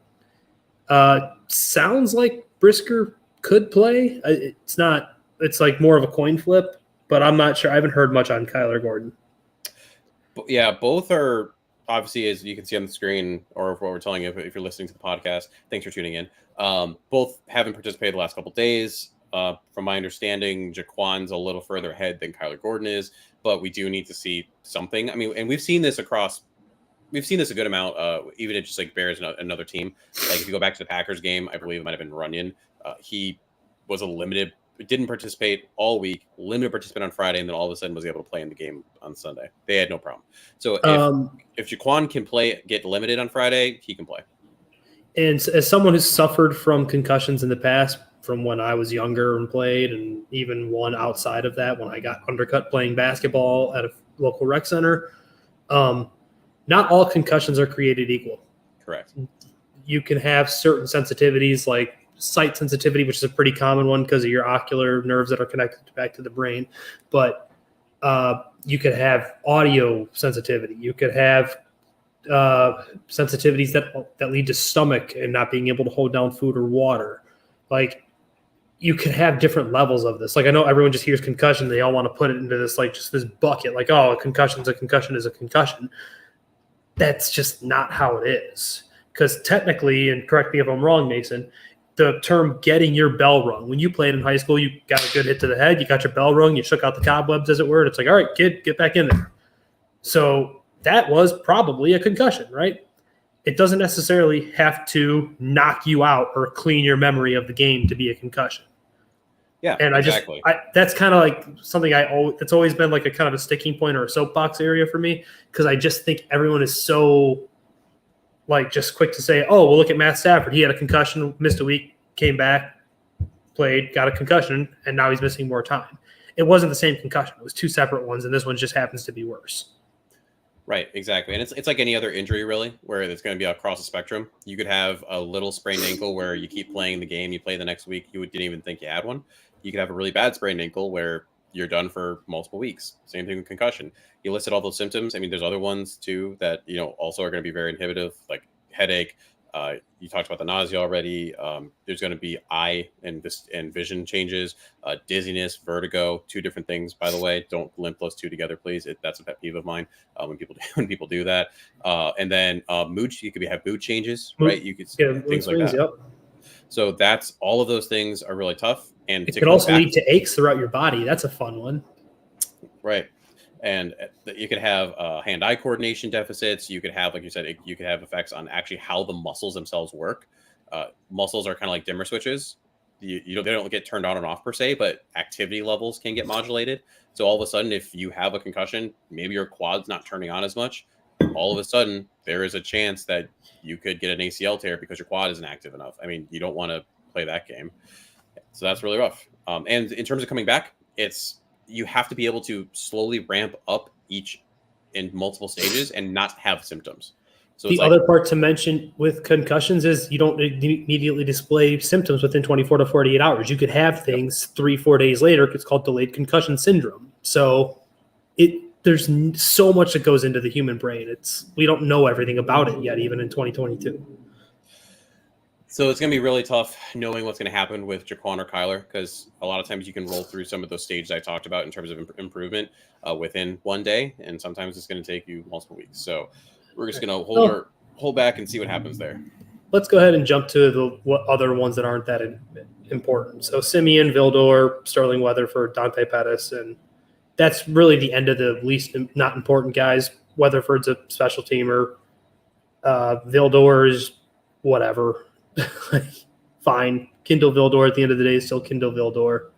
Sounds like Brisker could play. It's not. It's like more of a coin flip, but I'm not sure. I haven't heard much on Kyler Gordon. But yeah, both are obviously, as you can see on the screen, or what we're telling you if you're listening to the podcast. Thanks for tuning in. Both haven't participated the last couple of days. From my understanding, Jaquan's a little further ahead than Kyler Gordon is, but we do need to see something. I mean, and we've seen this a good amount, even at just like Bears and another team. Like if you go back to the Packers game, I believe it might have been Runyon. He was didn't participate all week, limited participant on Friday, and then all of a sudden was able to play in the game on Sunday. They had no problem. So if Jaquan can get limited on Friday, he can play. And as someone who's suffered from concussions in the past, from when I was younger and played, and even one outside of that when I got undercut playing basketball at a local rec center, not all concussions are created equal. Correct. You can have certain sensitivities like sight sensitivity, which is a pretty common one because of your ocular nerves that are connected back to the brain. But you could have audio sensitivity. You could have sensitivities that lead to stomach and not being able to hold down food or water. Like, you can have different levels of this. Like, I know everyone just hears concussion. They all want to put it into this, like, just this bucket. Like, oh, a concussion is a concussion. That's just not how it is. Because technically, and correct me if I'm wrong, Mason, the term getting your bell rung. When you played in high school, you got a good hit to the head. You got your bell rung. You shook out the cobwebs, as it were. And it's like, all right, kid, get back in there. So that was probably a concussion, right? It doesn't necessarily have to knock you out or clean your memory of the game to be a concussion. Yeah, and exactly. That's kind of like something it's always been like a kind of a sticking point or a soapbox area for me, because I just think everyone is so like just quick to say, oh, well, look at Matt Stafford. He had a concussion, missed a week, came back, played, got a concussion, and now he's missing more time. It wasn't the same concussion. It was two separate ones, and this one just happens to be worse. Right, exactly. And it's like any other injury, really, where it's going to be across the spectrum. You could have a little sprained ankle where you keep playing the game, you play the next week, you didn't even think you had one. You could have a really bad sprained ankle where you're done for multiple weeks. Same thing with concussion. You listed all those symptoms. I mean, there's other ones, too, that, also are going to be very inhibitive, like headache, You talked about the nausea already. There's going to be eye and vision changes, dizziness, vertigo, 2 different things. By the way, don't lump those 2 together, please. That's a pet peeve of mine when people do that. And then mood. You could have mood changes, right? You could things like that. Yep. So that's all of those things are really tough, and it could also lead to aches throughout your body. That's a fun one, right? And you could have hand-eye coordination deficits. You could have, like you said, you could have effects on actually how the muscles themselves work. Muscles are kind of like dimmer switches. They don't get turned on and off per se, but activity levels can get modulated. So all of a sudden, if you have a concussion, maybe your quad's not turning on as much. All of a sudden, there is a chance that you could get an ACL tear because your quad isn't active enough. I mean, you don't want to play that game. So that's really rough. And in terms of coming back, you have to be able to slowly ramp up each in multiple stages and not have symptoms. So the other part to mention with concussions is you don't immediately display symptoms within 24 to 48 hours. You could have things 3-4 days later. It's called delayed concussion syndrome. So there's so much that goes into the human brain. We don't know everything about it yet, even in 2022. So it's going to be really tough knowing what's going to happen with Jaquan or Kyler, because a lot of times you can roll through some of those stages I talked about in terms of improvement within one day, and sometimes it's going to take you multiple weeks. So we're just going to hold back and see what happens there. Let's go ahead and jump to the other ones that aren't that important. So Simeon, Vildor, Sterling Weatherford, Dante Pettis, and that's really the end of the least not important guys. Weatherford's a special teamer. Vildor is whatever. Fine. Kindle Vildor at the end of the day is still Kindle Vildor.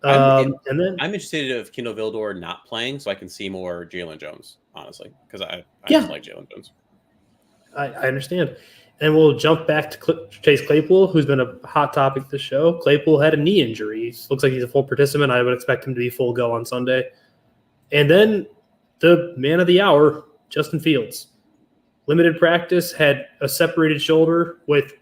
And then I'm interested in Kindle Vildor not playing so I can see more Jalen Jones, honestly, because I just like Jalen Jones. I understand. And we'll jump back to Chase Claypool, who's been a hot topic this show. Claypool had a knee injury. Looks like he's a full participant. I would expect him to be full go on Sunday. And then the man of the hour, Justin Fields. Limited practice, had a separated shoulder with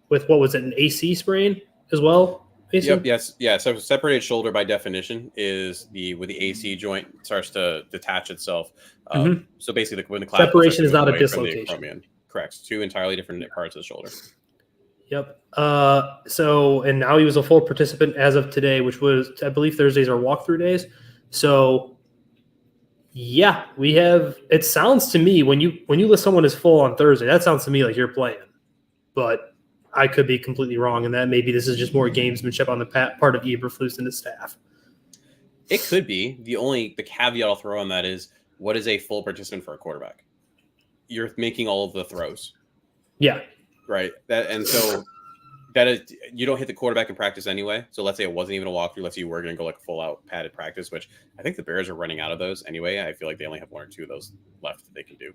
what was it, an AC sprain as well? Yep, yes. Yeah, so separated shoulder by definition is where the AC joint starts to detach itself. So basically when the separation is not a dislocation. Correct. 2 entirely different parts of the shoulder. Yep. And now he was a full participant as of today, which was, I believe, Thursdays are walkthrough days. So yeah, we have. It sounds to me when you list someone as full on Thursday, that sounds to me like you're playing, but I could be completely wrong, and that maybe this is just more gamesmanship on the part of Eberflus and his staff. It could be. The caveat I'll throw on that is, what is a full participant for a quarterback? You're making all of the throws. Yeah. Right. You don't hit the quarterback in practice anyway. So let's say it wasn't even a walkthrough. Let's say you were going to go like full out padded practice, which I think the Bears are running out of those anyway. I feel like they only have 1 or 2 of those left that they can do.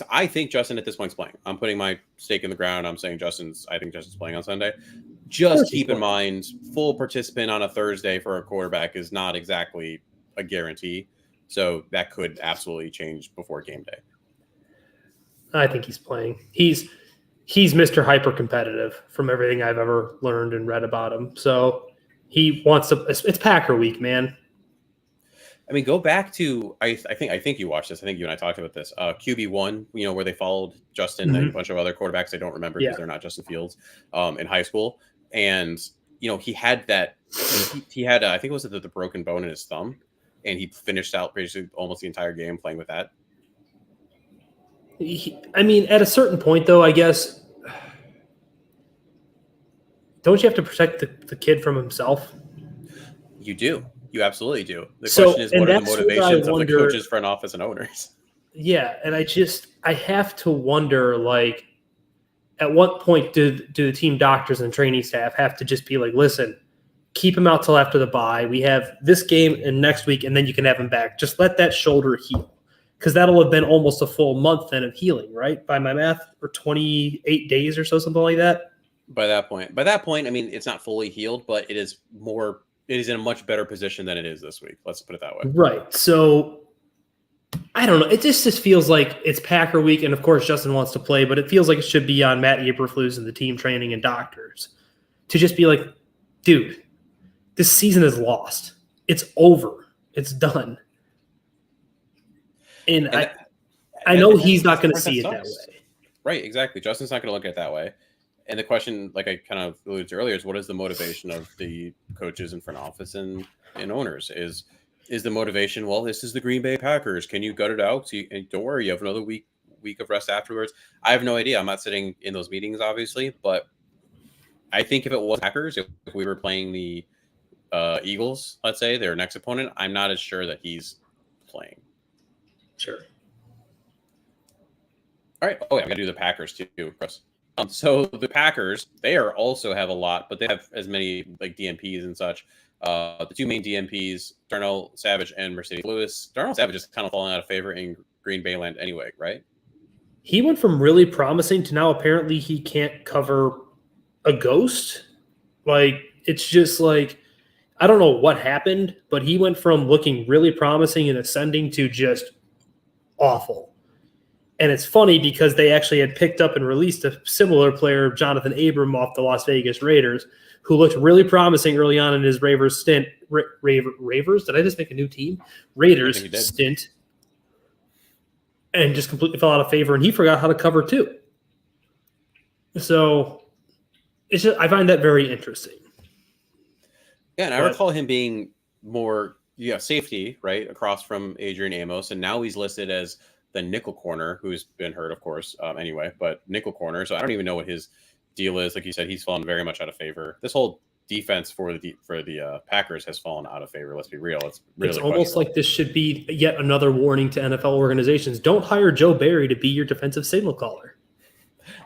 I think Justin at this point is playing. I'm putting my stake in the ground. I'm saying I think Justin's playing on Sunday. Just keep in mind, full participant on a Thursday for a quarterback is not exactly a guarantee. So that could absolutely change before game day. I think he's playing. He's Mr. Hyper competitive from everything I've ever learned and read about him. So he wants to. It's Packer week, man. I mean, go back to I think you watched this. I think you and I talked about this. QB1, where they followed Justin and a bunch of other quarterbacks I don't remember because they're not Justin Fields in high school. And he had that. He had I think it was the broken bone in his thumb, and he finished out basically almost the entire game playing with that. At a certain point, though, I guess, don't you have to protect the kid from himself? You do. You absolutely do. The question is, what are the motivations of the coaches, front office, and owners? Yeah, and I have to wonder, like, at what point do the team doctors and training staff have to just be like, listen, keep him out till after the bye. We have this game and next week, and then you can have him back. Just let that shoulder heal. Because that'll have been almost a full month then of healing, right? By my math, or 28 days or so, something like that. By that point, it's not fully healed, but it is in a much better position than it is this week. Let's put it that way. Right. So I don't know. It just feels like it's Packer week, and of course Justin wants to play, but it feels like it should be on Matt Eberflus and the team training and doctors to just be like, dude, this season is lost. It's over. It's done. And I know he's not going to see it that way. Right, exactly. Justin's not going to look at it that way. And the question, like I kind of alluded to earlier, is what is the motivation of the coaches in front office and owners? Is the motivation, well, this is the Green Bay Packers. Can you gut it out? So and don't worry, you have another week of rest afterwards. I have no idea. I'm not sitting in those meetings, obviously, but I think if it was Packers, if we were playing the Eagles, let's say, their next opponent, I'm not as sure that he's playing. Sure. All right. Oh, yeah, we got to do the Packers too, Chris. So the Packers, they also have a lot, but they have as many like DMPs and such. The two main DMPs, Darnell Savage and Mercedes Lewis. Darnell Savage is kind of falling out of favor in Green Bay land anyway, right? He went from really promising to now apparently he can't cover a ghost. Like, it's just like, I don't know what happened, but he went from looking really promising and ascending to just awful. And it's funny because they actually had picked up and released a similar player, Jonathan Abram, off the Las Vegas Raiders, who looked really promising early on in his Ravers stint. Ravers? Did I just make a new team? Raiders stint. And just completely fell out of favor, and he forgot how to cover too. So it's just, I find that very interesting. Yeah, and I recall him being more safety, right, across from Adrian Amos, and now he's listed as the nickel corner, who's been hurt, of course, anyway, but nickel corner. So I don't even know what his deal is. Like you said, he's fallen very much out of favor. This whole defense for the Packers has fallen out of favor. Let's be real. It's almost like this should be yet another warning to NFL organizations. Don't hire Joe Barry to be your defensive signal caller.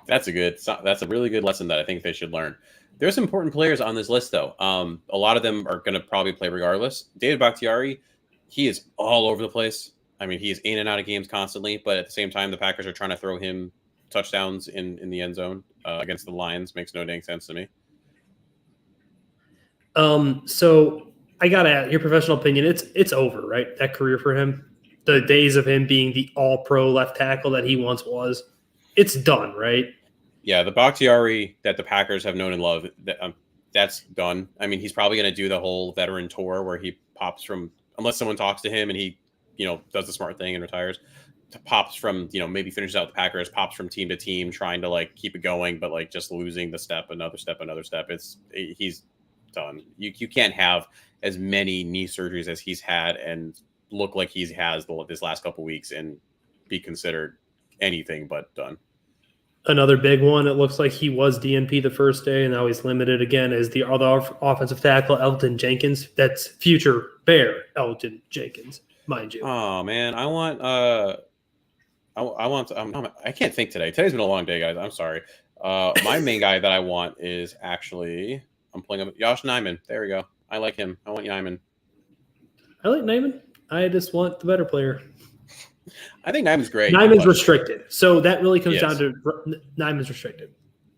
That's a really good lesson that I think they should learn. There's some important players on this list, though. A lot of them are going to probably play regardless. David Bakhtiari, he is all over the place. I mean, he's in and out of games constantly, but at the same time, the Packers are trying to throw him touchdowns in the end zone against the Lions. Makes no dang sense to me. So I gotta ask your professional opinion. It's over, right? That career for him, the days of him being the all-pro left tackle that he once was, it's done, right? Yeah, the Bakhtiari that the Packers have known and loved, that's done. I mean, he's probably going to do the whole veteran tour where he pops from, unless someone talks to him and he, does the smart thing and retires, pops from, maybe finishes out the Packers, pops from team to team, trying to like keep it going, but like just losing the step, another step. He's done. You can't have as many knee surgeries as he's had and look like he has this last couple of weeks and be considered anything but done. Another big one, it looks like he was DNP the first day, and now he's limited again, is the other offensive tackle, Elgton Jenkins. That's future Bear Elgton Jenkins, mind you. Oh, man. I can't think today. Today's been a long day, guys. I'm sorry. My main guy that I want is actually, I'm pulling up Josh Nijman. There we go. I like him. I want Nijman. I like Nijman. I just want the better player. I think Nijman's great. Nijman's restricted. So that really comes down to Nijman's restricted.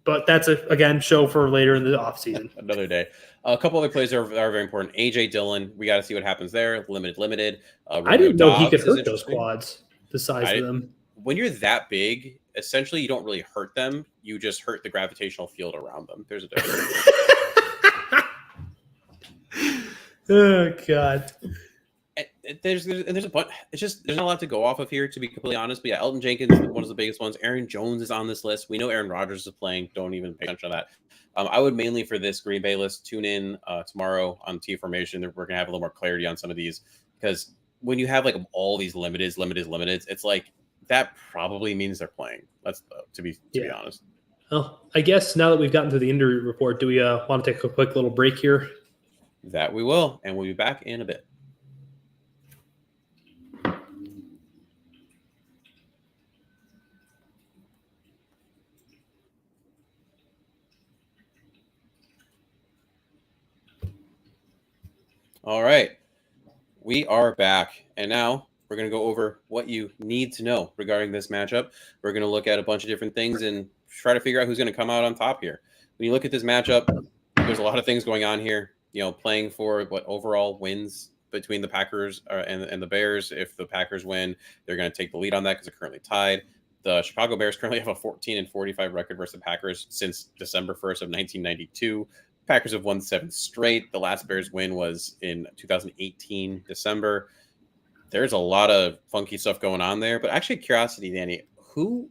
But that's again, show for later in the offseason. Another day. A couple other plays are very important. A.J. Dillon, we got to see what happens there. Limited. I didn't know he could hurt those quads, the size of them. When you're that big, essentially you don't really hurt them. You just hurt the gravitational field around them. There's a difference. Oh, God. There's a bunch. It's just there's not a lot to go off of here, to be completely honest. But yeah, Elgton Jenkins, one of the biggest ones. Aaron Jones is on this list. We know Aaron Rodgers is playing. Don't even pay attention to that. I would mainly for this Green Bay list tune in tomorrow on T Formation. We're gonna have a little more clarity on some of these, because when you have like all these limiteds, it's like that probably means they're playing. That's to be honest. Well, I guess now that we've gotten to the injury report, do we want to take a quick little break here? That we will, and we'll be back in a bit. All right, we are back, and now we're going to go over what you need to know regarding this matchup. We're going to look at a bunch of different things and try to figure out who's going to come out on top here. When you look at this matchup, there's a lot of things going on here. Playing for what overall wins between the Packers and the Bears. If the Packers win, they're going to take the lead on that because they're currently tied. The Chicago Bears currently have a 14-45 record versus the Packers since December 1st of 1992. Packers have won 7 straight. The last Bears win was in 2018 December. there's a lot of funky stuff going on there. But actually, curiosity, Danny,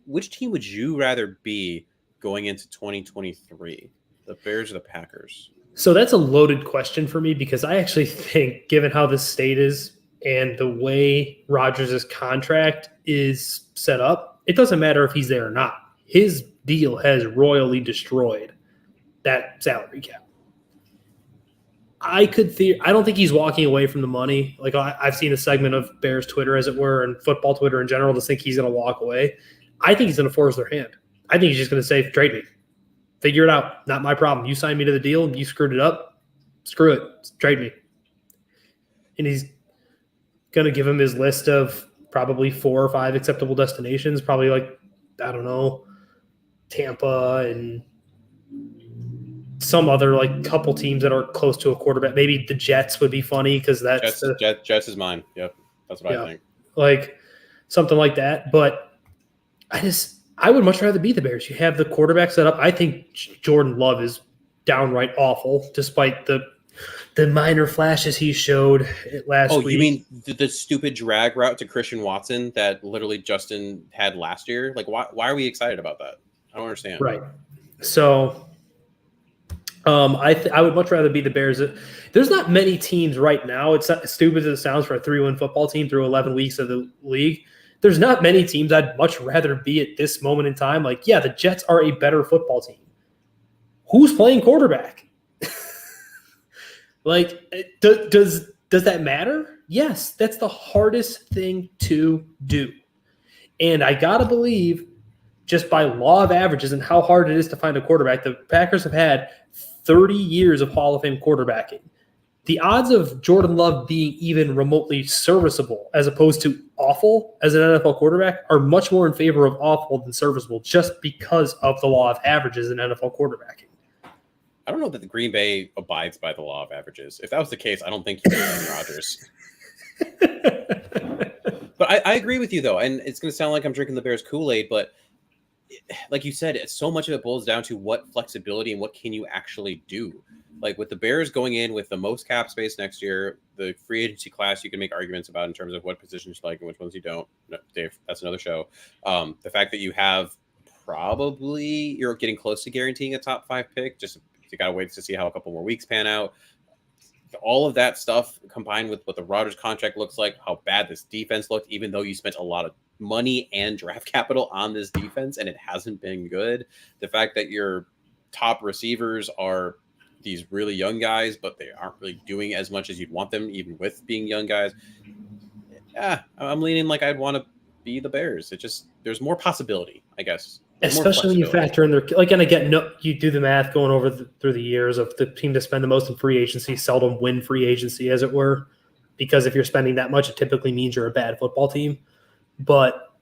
which team would you rather be going into 2023? The Bears or the Packers? So that's a loaded question for me because I actually think, given how this state is and the way Rodgers' contract is set up, it doesn't matter if he's there or not. His deal has royally destroyed that salary cap. I don't think he's walking away from the money. Like I've seen a segment of Bears Twitter, as it were, and football Twitter in general, to think he's going to walk away. I think he's going to force their hand. I think he's just going to say, trade me. Figure it out. Not my problem. You signed me to the deal. You screwed it up. Screw it. Trade me. And he's going to give him his list of probably 4 or 5 acceptable destinations. Probably like, I don't know, Tampa and some other like couple teams that are close to a quarterback. Maybe the Jets would be funny because that's Jets is mine. Yep. That's what I think. Like something like that. But I would much rather be the Bears. You have the quarterback set up. I think Jordan Love is downright awful, despite the minor flashes he showed last week. Oh, you mean the stupid drag route to Christian Watson that literally Justin had last year? Like, why are we excited about that? I don't understand. Right. So I would much rather be the Bears. There's not many teams right now. It's not as stupid as it sounds for a 3-win football team through 11 weeks of the league. There's not many teams I'd much rather be at this moment in time. Like, yeah, the Jets are a better football team. Who's playing quarterback? Like, does that matter? Yes, that's the hardest thing to do. And I got to believe, just by law of averages and how hard it is to find a quarterback, the Packers have had 30 years of Hall of Fame quarterbacking. The odds of Jordan Love being even remotely serviceable as opposed to awful as an NFL quarterback are much more in favor of awful than serviceable just because of the law of averages in NFL quarterbacking. I don't know that the Green Bay abides by the law of averages. If that was the case, I don't think you would Aaron Rodgers. But I agree with you, though, and it's going to sound like I'm drinking the Bears Kool-Aid, but like you said, so much of it boils down to what flexibility and what can you actually do. Like with the Bears going in with the most cap space next year, the free agency class you can make arguments about in terms of what positions you like and which ones you don't. No, Dave, that's another show. The fact that you have you're getting close to guaranteeing a top 5 pick. Just you got to wait to see how a couple more weeks pan out. All of that stuff combined with what the Rodgers contract looks like, how bad this defense looked, even though you spent a lot of money and draft capital on this defense and it hasn't been good. The fact that your top receivers are these really young guys, but they aren't really doing as much as you'd want them, even with being young guys. Yeah, I'm leaning like I'd want to be the Bears. There's more possibility, I guess. Especially when you factor in and again, you do the math going over through the years of the team to spend the most in free agency seldom win free agency, as it were, because if you're spending that much, it typically means you're a bad football team. But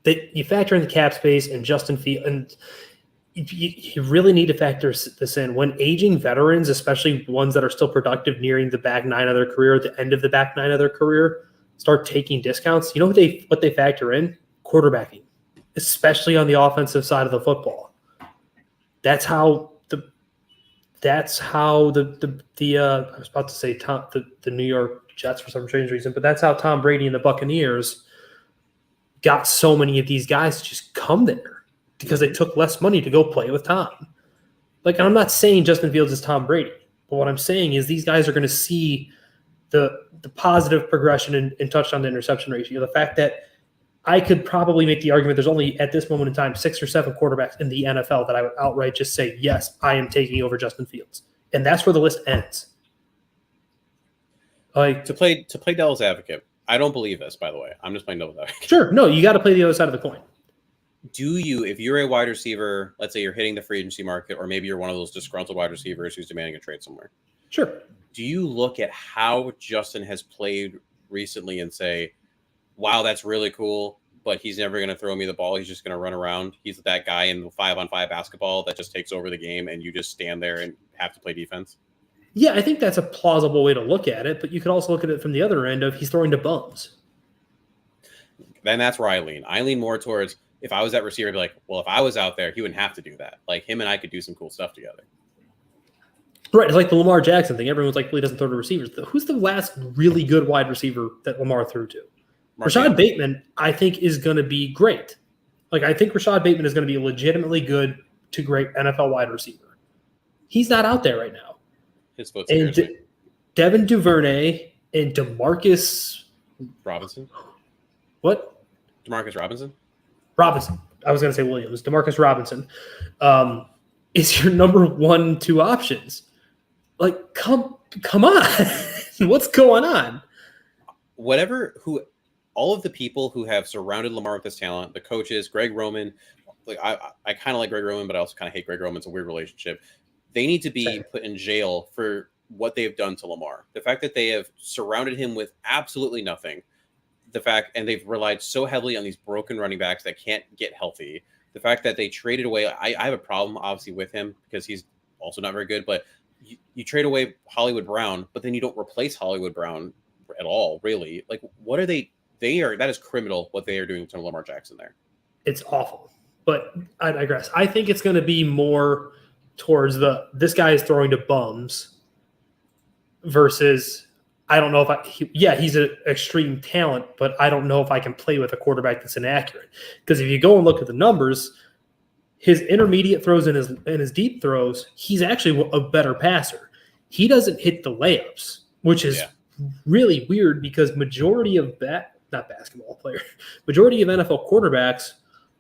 you factor in the cap space and Justin Fields, and you really need to factor this in. When aging veterans, especially ones that are still productive nearing the back 9 of their career, the end of the back 9 of their career, start taking discounts, you know what they factor in? Quarterbacking, especially on the offensive side of the football. That's how the I was about to say the New York Jets for some strange reason, but that's how Tom Brady and the Buccaneers got so many of these guys to just come there because they took less money to go play with Tom. Like, I'm not saying Justin Fields is Tom Brady, but what I'm saying is these guys are going to see the positive progression in touchdown to interception ratio. The fact that I could probably make the argument there's only, at this moment in time, 6 or 7 quarterbacks in the NFL that I would outright just say, yes, I am taking over Justin Fields. And that's where the list ends. Like, to play devil's advocate, I don't believe this, by the way. I'm just playing devil's advocate. Sure. No, you got to play the other side of the coin. Do you, if you're a wide receiver, let's say you're hitting the free agency market, or maybe you're one of those disgruntled wide receivers who's demanding a trade somewhere. Sure. Do you look at how Justin has played recently and say, wow, that's really cool, but he's never going to throw me the ball. He's just going to run around. He's that guy in the 5-on-5 basketball that just takes over the game and you just stand there and have to play defense? Yeah, I think that's a plausible way to look at it, but you could also look at it from the other end of he's throwing to bums. Then that's where I lean. I lean more towards, if I was that receiver, I'd be like, well, if I was out there, he wouldn't have to do that. Like, him and I could do some cool stuff together. Right, it's like the Lamar Jackson thing. Everyone's like, well, he doesn't throw to receivers. Who's the last really good wide receiver that Lamar threw to? Rashad Bateman, I think, is going to be great. Like, I think Rashad Bateman is going to be a legitimately good to great NFL wide receiver. He's not out there right now. His foot scares me. Devin Duvernay and Demarcus Robinson. What? Demarcus Robinson. Robinson. I was going to say Williams. Demarcus Robinson is your number 1-2 options. Like, come on. What's going on? All of the people who have surrounded Lamar with this talent, the coaches, Greg Roman, like I kind of like Greg Roman, but I also kind of hate Greg Roman. It's a weird relationship. They need to be put in jail for what they've done to Lamar. The fact that they have surrounded him with absolutely nothing. And they've relied so heavily on these broken running backs that can't get healthy. The fact that they traded away, I have a problem obviously with him because he's also not very good, but you trade away Hollywood Brown, but then you don't replace Hollywood Brown at all, really. Like, what are they? That is criminal what they are doing to Lamar Jackson there. It's awful, but I digress. I think it's going to be more towards this guy is throwing to bums versus I don't know if he's an extreme talent, but I don't know if I can play with a quarterback that's inaccurate. Because if you go and look at the numbers, his intermediate throws and his deep throws, he's actually a better passer. He doesn't hit the layups, which is really weird because majority of majority of NFL quarterbacks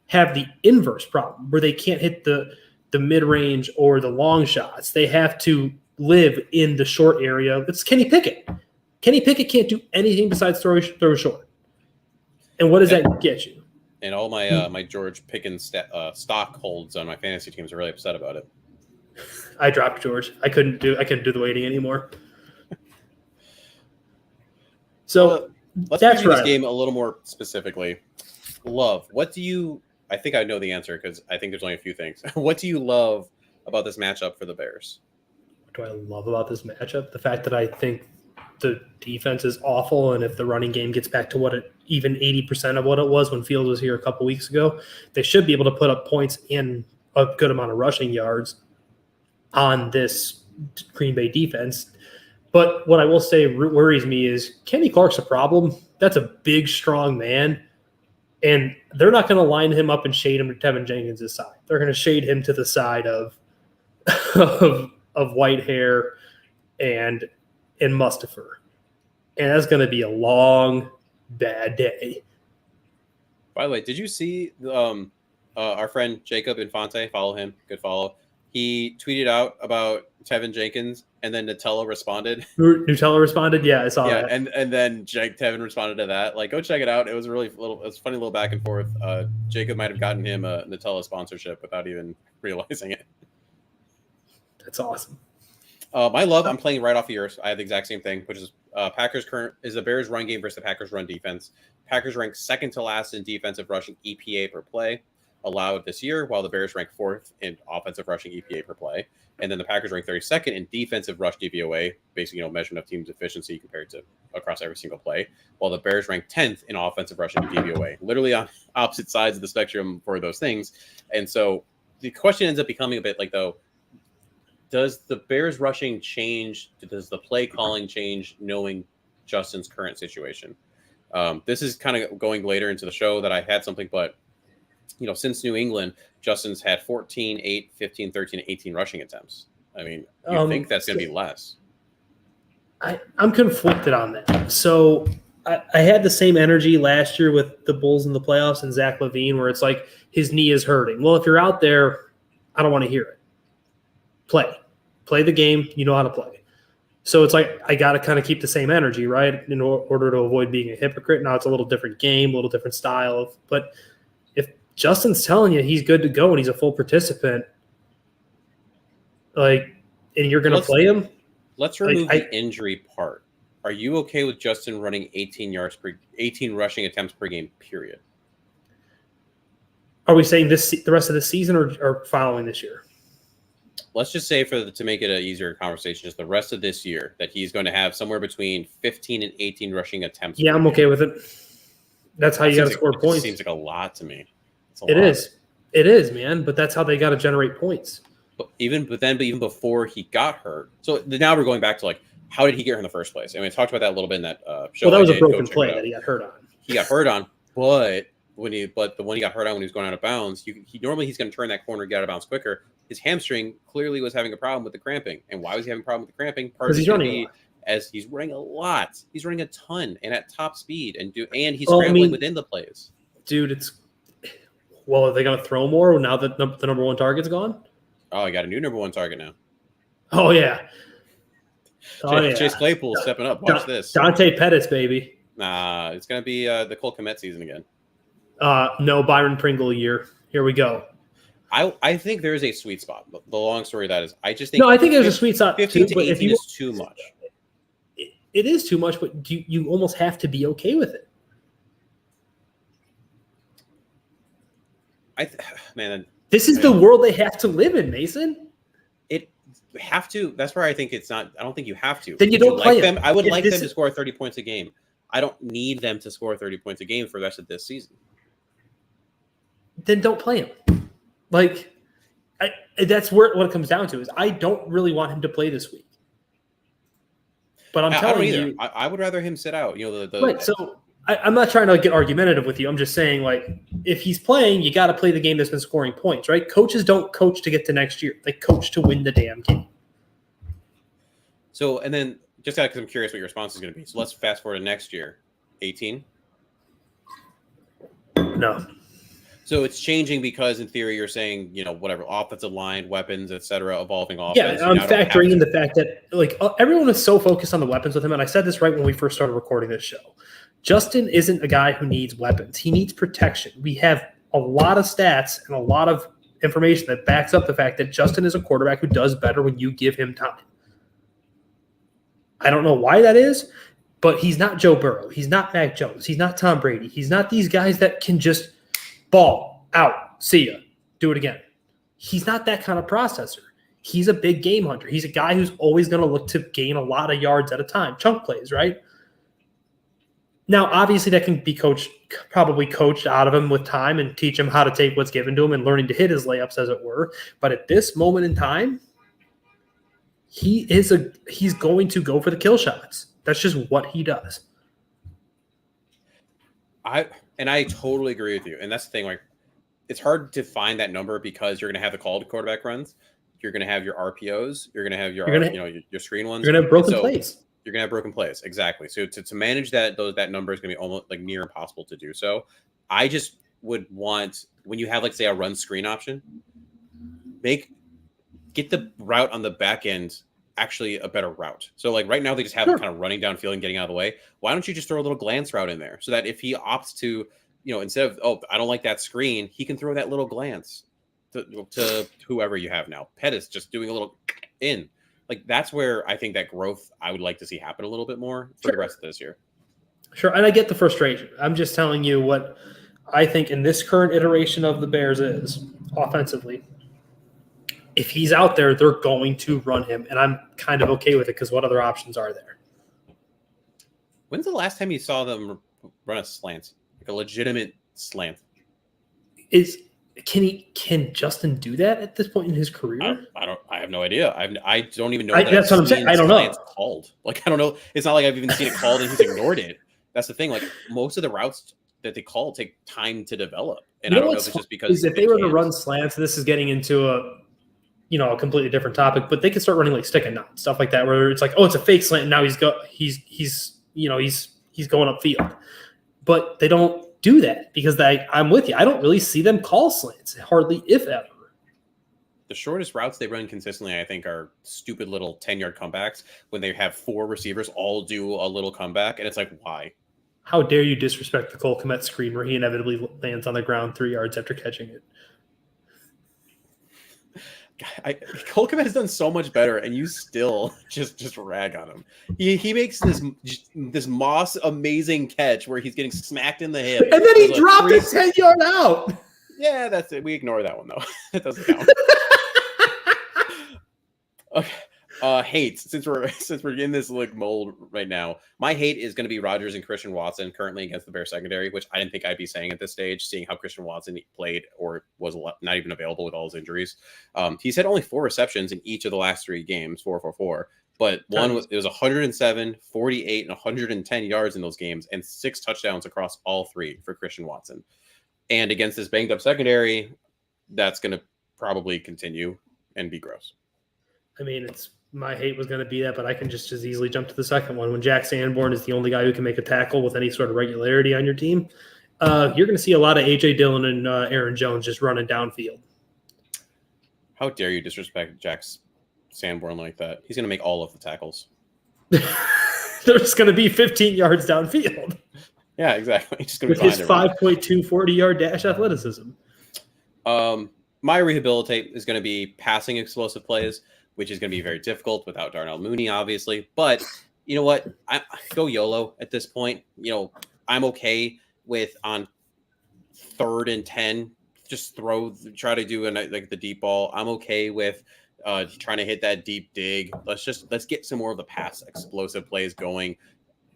have the inverse problem where they can't hit the mid-range or the long shots. They have to live in the short area. It's Kenny Pickett. Kenny Pickett can't do anything besides throw short. And what does that get you? And all my my George Pickens stock holds on my fantasy teams are really upset about it. I dropped George. I couldn't do the waiting anymore. So let's preview this game a little more specifically. Love. I think I know the answer because I think there's only a few things. What do you love about this matchup for the Bears? What do I love about this matchup? The fact that I think the defense is awful, and if the running game gets back to even 80% of what it was when Fields was here a couple weeks ago, they should be able to put up points in a good amount of rushing yards on this Green Bay defense. But what I will say worries me is Kenny Clark's a problem. That's a big, strong man, and they're not going to line him up and shade him to Tevin Jenkins' side. They're going to shade him to the side of Whitehair and Mustafa. And that's going to be a long, bad day. By the way, did you see our friend Jacob Infante? Follow him. Good follow. He tweeted out about Tevin Jenkins, and then Nutella responded. Nutella responded? Yeah, I saw that. And then Tevin responded to that. Like, go check it out. It was a funny little back and forth. Jacob might have gotten him a Nutella sponsorship without even realizing it. That's awesome. My love, I'm playing right off of yours. I have the exact same thing, which is the Bears run game versus the Packers run defense. Packers rank second to last in defensive rushing EPA per play allowed this year, while the Bears rank fourth in offensive rushing EPA per play. And then the Packers rank 32nd in defensive rush DVOA, basically, measurement of team's efficiency compared to across every single play, while the Bears rank 10th in offensive rushing DVOA, literally on opposite sides of the spectrum for those things. And so the question ends up becoming a bit like, though, does the Bears rushing change? Does the play calling change knowing Justin's current situation? This is kind of going later into the show that I had something, but since New England, Justin's had 14, 8, 15, 13, 18 rushing attempts. I mean, you think that's going to be less. I'm conflicted on that. So I had the same energy last year with the Bulls in the playoffs and Zach LaVine, where it's like his knee is hurting. Well, if you're out there, I don't want to hear it. Play the game. You know how to play. So it's like I got to kind of keep the same energy, right, in order to avoid being a hypocrite. Now it's a little different game, a little different style. But if Justin's telling you he's good to go and he's a full participant, and you're going to play him, let's remove the injury part. Are you okay with Justin running 18 rushing attempts per game? Period. Are we saying the rest of the season or following this year? Let's just say to make it an easier conversation, just the rest of this year, that he's going to have somewhere between 15 and 18 rushing attempts. Yeah, I'm okay with it. That's how you got to score points. It seems like a lot to me. It is, man. But that's how they got to generate points. But even before he got hurt. So now we're going back to like, how did he get hurt in the first place? I mean, I talked about that a little bit in that show. Well, that was I a did. broken Go check play it out. that he got hurt on. He got hurt on, but the one he got hurt on when he was going out of bounds, normally he's going to turn that corner and get out of bounds quicker. His hamstring clearly was having a problem with the cramping. And why was he having a problem with the cramping? Part of Because it he's is going to running a be lot. as he's running a lot. He's running a ton and at top speed and he's Well, I scrambling mean, within the plays. Dude, are they going to throw more now that the number one target's gone? Oh, I got a new number one target now. Oh, yeah. Chase Claypool stepping up. Watch this. Dante Pettis, baby. Nah, it's going to be the Cole Kmet season again. No, Byron Pringle year. Here we go. I think there's a sweet spot. The long story of that is I just think I think there's a sweet spot 15 too, to 18 but is too much. It is too much, but you almost have to be okay with it. This is the world they have to live in, Mason. That's where I think it's not. I don't think you have to. Then you don't play them. I would like them to score 30 points a game. I don't need them to score 30 points a game for the rest of this season. Then don't play him. That's what it comes down to is I don't really want him to play this week. But I'm telling you, I would rather him sit out. Right. So I'm not trying to get argumentative with you. I'm just saying, if he's playing, you got to play the game that's been scoring points, right? Coaches don't coach to get to next year; they coach to win the damn game. So, and then just because I'm curious what your response is going to be. So let's fast forward to next year, 18. No. So it's changing because, in theory, you're saying, whatever, offensive line, weapons, etc., evolving offense. Yeah, I'm factoring in the fact that, everyone is so focused on the weapons with him, and I said this right when we first started recording this show. Justin isn't a guy who needs weapons. He needs protection. We have a lot of stats and a lot of information that backs up the fact that Justin is a quarterback who does better when you give him time. I don't know why that is, but he's not Joe Burrow. He's not Mac Jones. He's not Tom Brady. He's not these guys that can just ball out, see ya, do it again. He's not that kind of processor. He's a big game hunter. He's a guy who's always going to look to gain a lot of yards at a time. Chunk plays, right? Now, obviously, that can be probably coached out of him with time and teach him how to take what's given to him and learning to hit his layups, as it were. But at this moment in time, he's going to go for the kill shots. That's just what he does. I totally agree with you. And that's the thing, it's hard to find that number because you're going to have the called quarterback runs. You're going to have your RPOs. You're going to have your screen ones. You're going to have broken plays. You're going to have broken plays. Exactly. So to manage that number is going to be almost near impossible to do. So I just would want, when you have say a run screen option, get the route on the back end actually a better route. So right now they just have it kind of running downfield and getting out of the way. Why don't you just throw a little glance route in there so that if he opts to, instead of, I don't like that screen, he can throw that little glance to whoever you have now. Pettis just doing a little in. That's where I think that growth I would like to see happen a little bit more for the rest of this year. Sure. And I get the frustration. I'm just telling you what I think in this current iteration of the Bears is offensively. If he's out there, they're going to run him. And I'm kind of okay with it because what other options are there? When's the last time you saw them run a slant? A legitimate slant? Can Justin do that at this point in his career? I have no idea. I don't even know. That's what I'm saying. I don't know. Called. I don't know. It's not like I've even seen it called and he's ignored it. That's the thing. Most of the routes that they call take time to develop, and I don't know if it's just because if they were to run slants, this is getting into a completely different topic, but they could start running stick and knot stuff like that, where it's it's a fake slant and now he's going upfield, but they don't do that because I'm with you. I don't really see them call slants, hardly if ever. The shortest routes they run consistently, I think, are stupid little 10-yard comebacks when they have 4 receivers all do a little comeback, and it's why? How dare you disrespect the Cole Kmet screen where he inevitably lands on the ground 3 yards after catching it? Cole Kmet has done so much better, and you still just rag on him. He makes this Moss amazing catch where he's getting smacked in the hip, and then he dropped it 10 yards out. Yeah, that's it. We ignore that one though. It doesn't count. Okay, Hate, since we're in this like mold right now, my hate is going to be Rodgers and Christian Watson currently against the Bears secondary, which I didn't think I'd be saying at this stage, seeing how Christian Watson played or was not even available with all his injuries. He's had only 4 receptions in each of the last 3 games, 4 but one was, it was 107, 48, and 110 yards in those games, and 6 touchdowns across all 3 for Christian Watson. And against this banged up secondary, that's going to probably continue and be gross. I mean, my hate was going to be that, but I can just as easily jump to the second one. When Jack Sanborn is the only guy who can make a tackle with any sort of regularity on your team, you're going to see a lot of A.J. Dillon and Aaron Jones just running downfield. How dare you disrespect Jack Sanborn like that? He's going to make all of the tackles. There's going to be 15 yards downfield. Yeah, exactly. Just gonna with his 5.2 40-yard dash athleticism. My rehabilitate is going to be passing explosive plays, which is going to be very difficult without Darnell Mooney, obviously. But you know what? I go YOLO at this point. You know, I'm okay with on 3rd and 10, just try to do like the deep ball. I'm okay with trying to hit that deep dig. Let's get some more of the pass explosive plays going.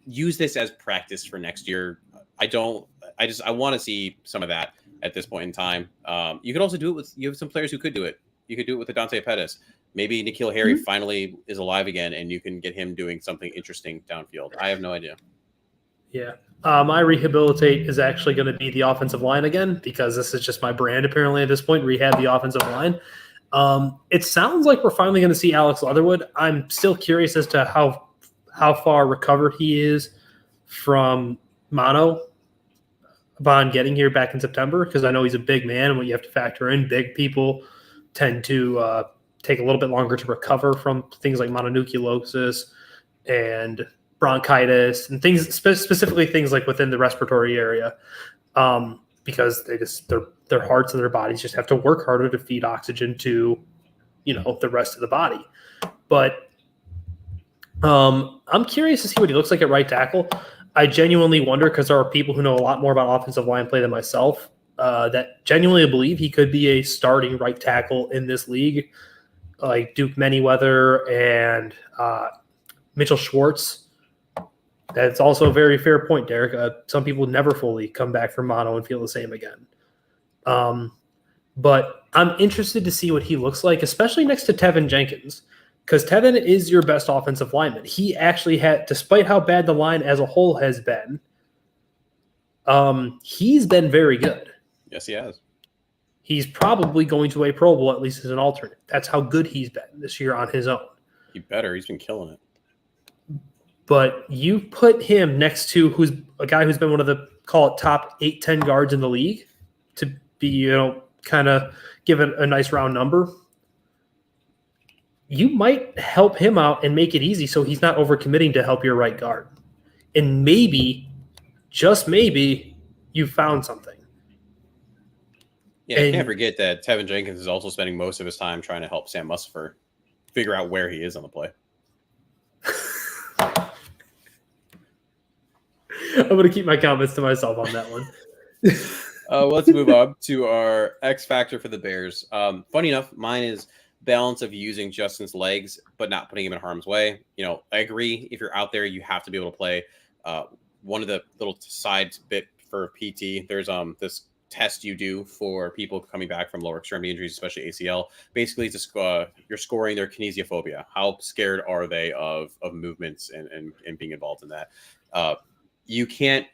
Use this as practice for next year. I want to see some of that at this point in time. You could also do it you have some players who could do it. You could do it with the Dante Pettis. Maybe N'Keal Harry finally is alive again, and you can get him doing something interesting downfield. I have no idea. Yeah. My rehabilitate is actually going to be the offensive line again, because this is just my brand apparently at this point, rehab the offensive line. It sounds like we're finally going to see Alex Leatherwood. I'm still curious as to how far recovered he is from mono upon getting here back in September, because I know he's a big man, and what you have to factor in, big people tend to take a little bit longer to recover from things like mononucleosis and bronchitis and things, specifically things like within the respiratory area, because their hearts and their bodies just have to work harder to feed oxygen to, the rest of the body. But I'm curious to see what he looks like at right tackle. I genuinely wonder, because there are people who know a lot more about offensive line play than myself, that genuinely believe he could be a starting right tackle in this league, like Duke Manyweather and Mitchell Schwartz. That's also a very fair point, Derek. Some people never fully come back from mono and feel the same again. But I'm interested to see what he looks like, especially next to Tevin Jenkins, because Tevin is your best offensive lineman. He actually had, despite how bad the line as a whole has been, he's been very good. Yes, he has. He's probably going to a Pro Bowl, at least as an alternate. That's how good he's been this year on his own. He better. He's been killing it. But you put him next to who's a guy who's been one of the, call it, top 8-10 guards in the league, to be, kind of give it a nice round number. You might help him out and make it easy so he's not overcommitting to help your right guard. And maybe, just maybe, you found something. Yeah, I can't forget that Tevin Jenkins is also spending most of his time trying to help Sam Musfer figure out where he is on the play. I'm going to keep my comments to myself on that one. Let's move on to our X factor for the Bears. Funny enough, mine is balance of using Justin's legs but not putting him in harm's way. I agree. If you're out there, you have to be able to play. One of the little side bit for PT, there's this test you do for people coming back from lower extremity injuries, especially ACL. Basically, you're scoring their kinesiophobia. How scared are they of movements and being involved in that? You can't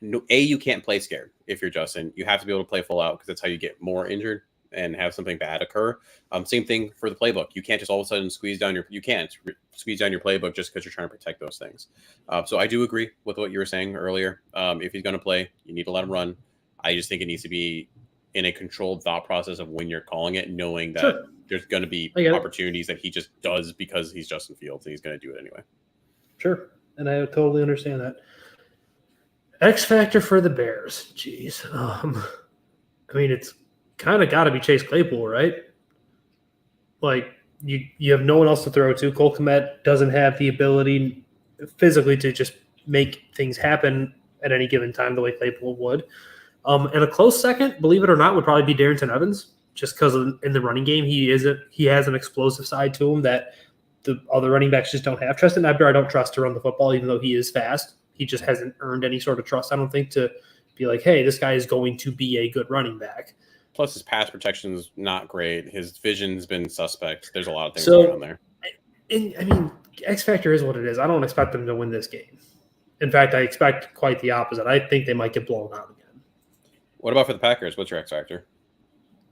play scared if you're Justin. You have to be able to play full out, because that's how you get more injured and have something bad occur. Same thing for the playbook. You can't just all of a sudden squeeze down your playbook just because you're trying to protect those things. So I do agree with what you were saying earlier. If he's going to play, you need to let him run. I just think it needs to be in a controlled thought process of when you're calling it, knowing that there's going to be opportunities that he just does because he's Justin Fields and he's going to do it anyway. Sure. And I totally understand that. X factor for the Bears. Jeez. It's kind of got to be Chase Claypool, right? Like, you have no one else to throw to. Cole Kmet doesn't have the ability physically to just make things happen at any given time the way Claypool would. And a close second, believe it or not, would probably be Darrington Evans, just because in the running game he has an explosive side to him that the other running backs just don't have trust. And I don't trust to run the football, even though he is fast. He just hasn't earned any sort of trust, I don't think, to be like, hey, this guy is going to be a good running back. Plus, his pass protection is not great. His vision's been suspect. There's a lot of things going on there. And, I mean, X Factor is what it is. I don't expect them to win this game. In fact, I expect quite the opposite. I think they might get blown out again. What about for the Packers? What's your X Factor?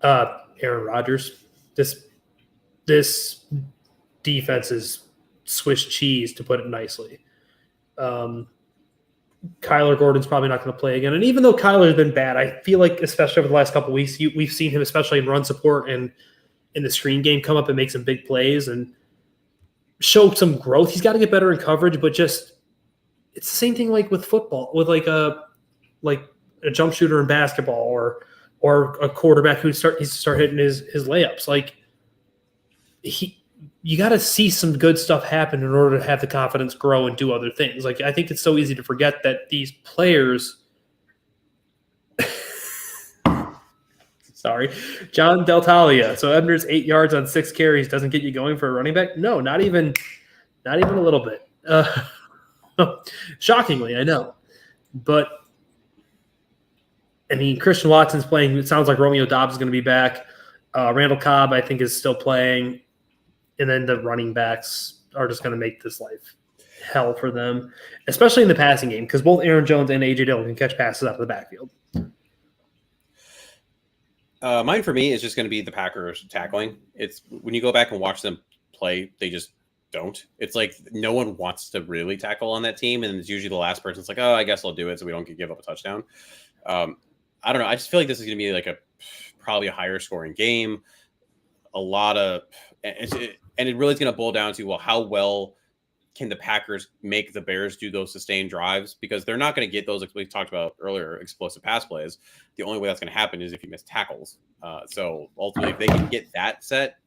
Aaron Rodgers. This defense is Swiss cheese, to put it nicely. Kyler Gordon's probably not going to play again. And even though Kyler's been bad, I feel like, especially over the last couple of weeks, we've seen him, especially in run support and in the screen game, come up and make some big plays and show some growth. He's got to get better in coverage, but just it's the same thing like with football, with like a jump shooter in basketball or a quarterback who needs to start hitting his layups. Like you got to see some good stuff happen in order to have the confidence grow and do other things. Like I think it's so easy to forget that these players. Sorry, John Deltalia. So Ebner's 8 yards on 6 carries doesn't get you going for a running back. No, not even a little bit. Shockingly, I know, but I mean, Christian Watson's playing. It sounds like Romeo Dobbs is going to be back. Randall Cobb, I think, is still playing. And then the running backs are just going to make this life hell for them, especially in the passing game, because both Aaron Jones and A.J. Dillon can catch passes out of the backfield. Mine for me is just going to be the Packers tackling. It's when you go back and watch them play, they just don't. It's like no one wants to really tackle on that team, and it's usually the last person's like, oh, I guess I'll do it so we don't give up a touchdown. I don't know. I just feel like this is going to be like probably a higher scoring game. A lot of and it really is going to boil down to, well, how well can the Packers make the Bears do those sustained drives? Because they're not going to get those, like we talked about earlier, explosive pass plays. The only way that's going to happen is if you miss tackles. So ultimately, if they can get that set,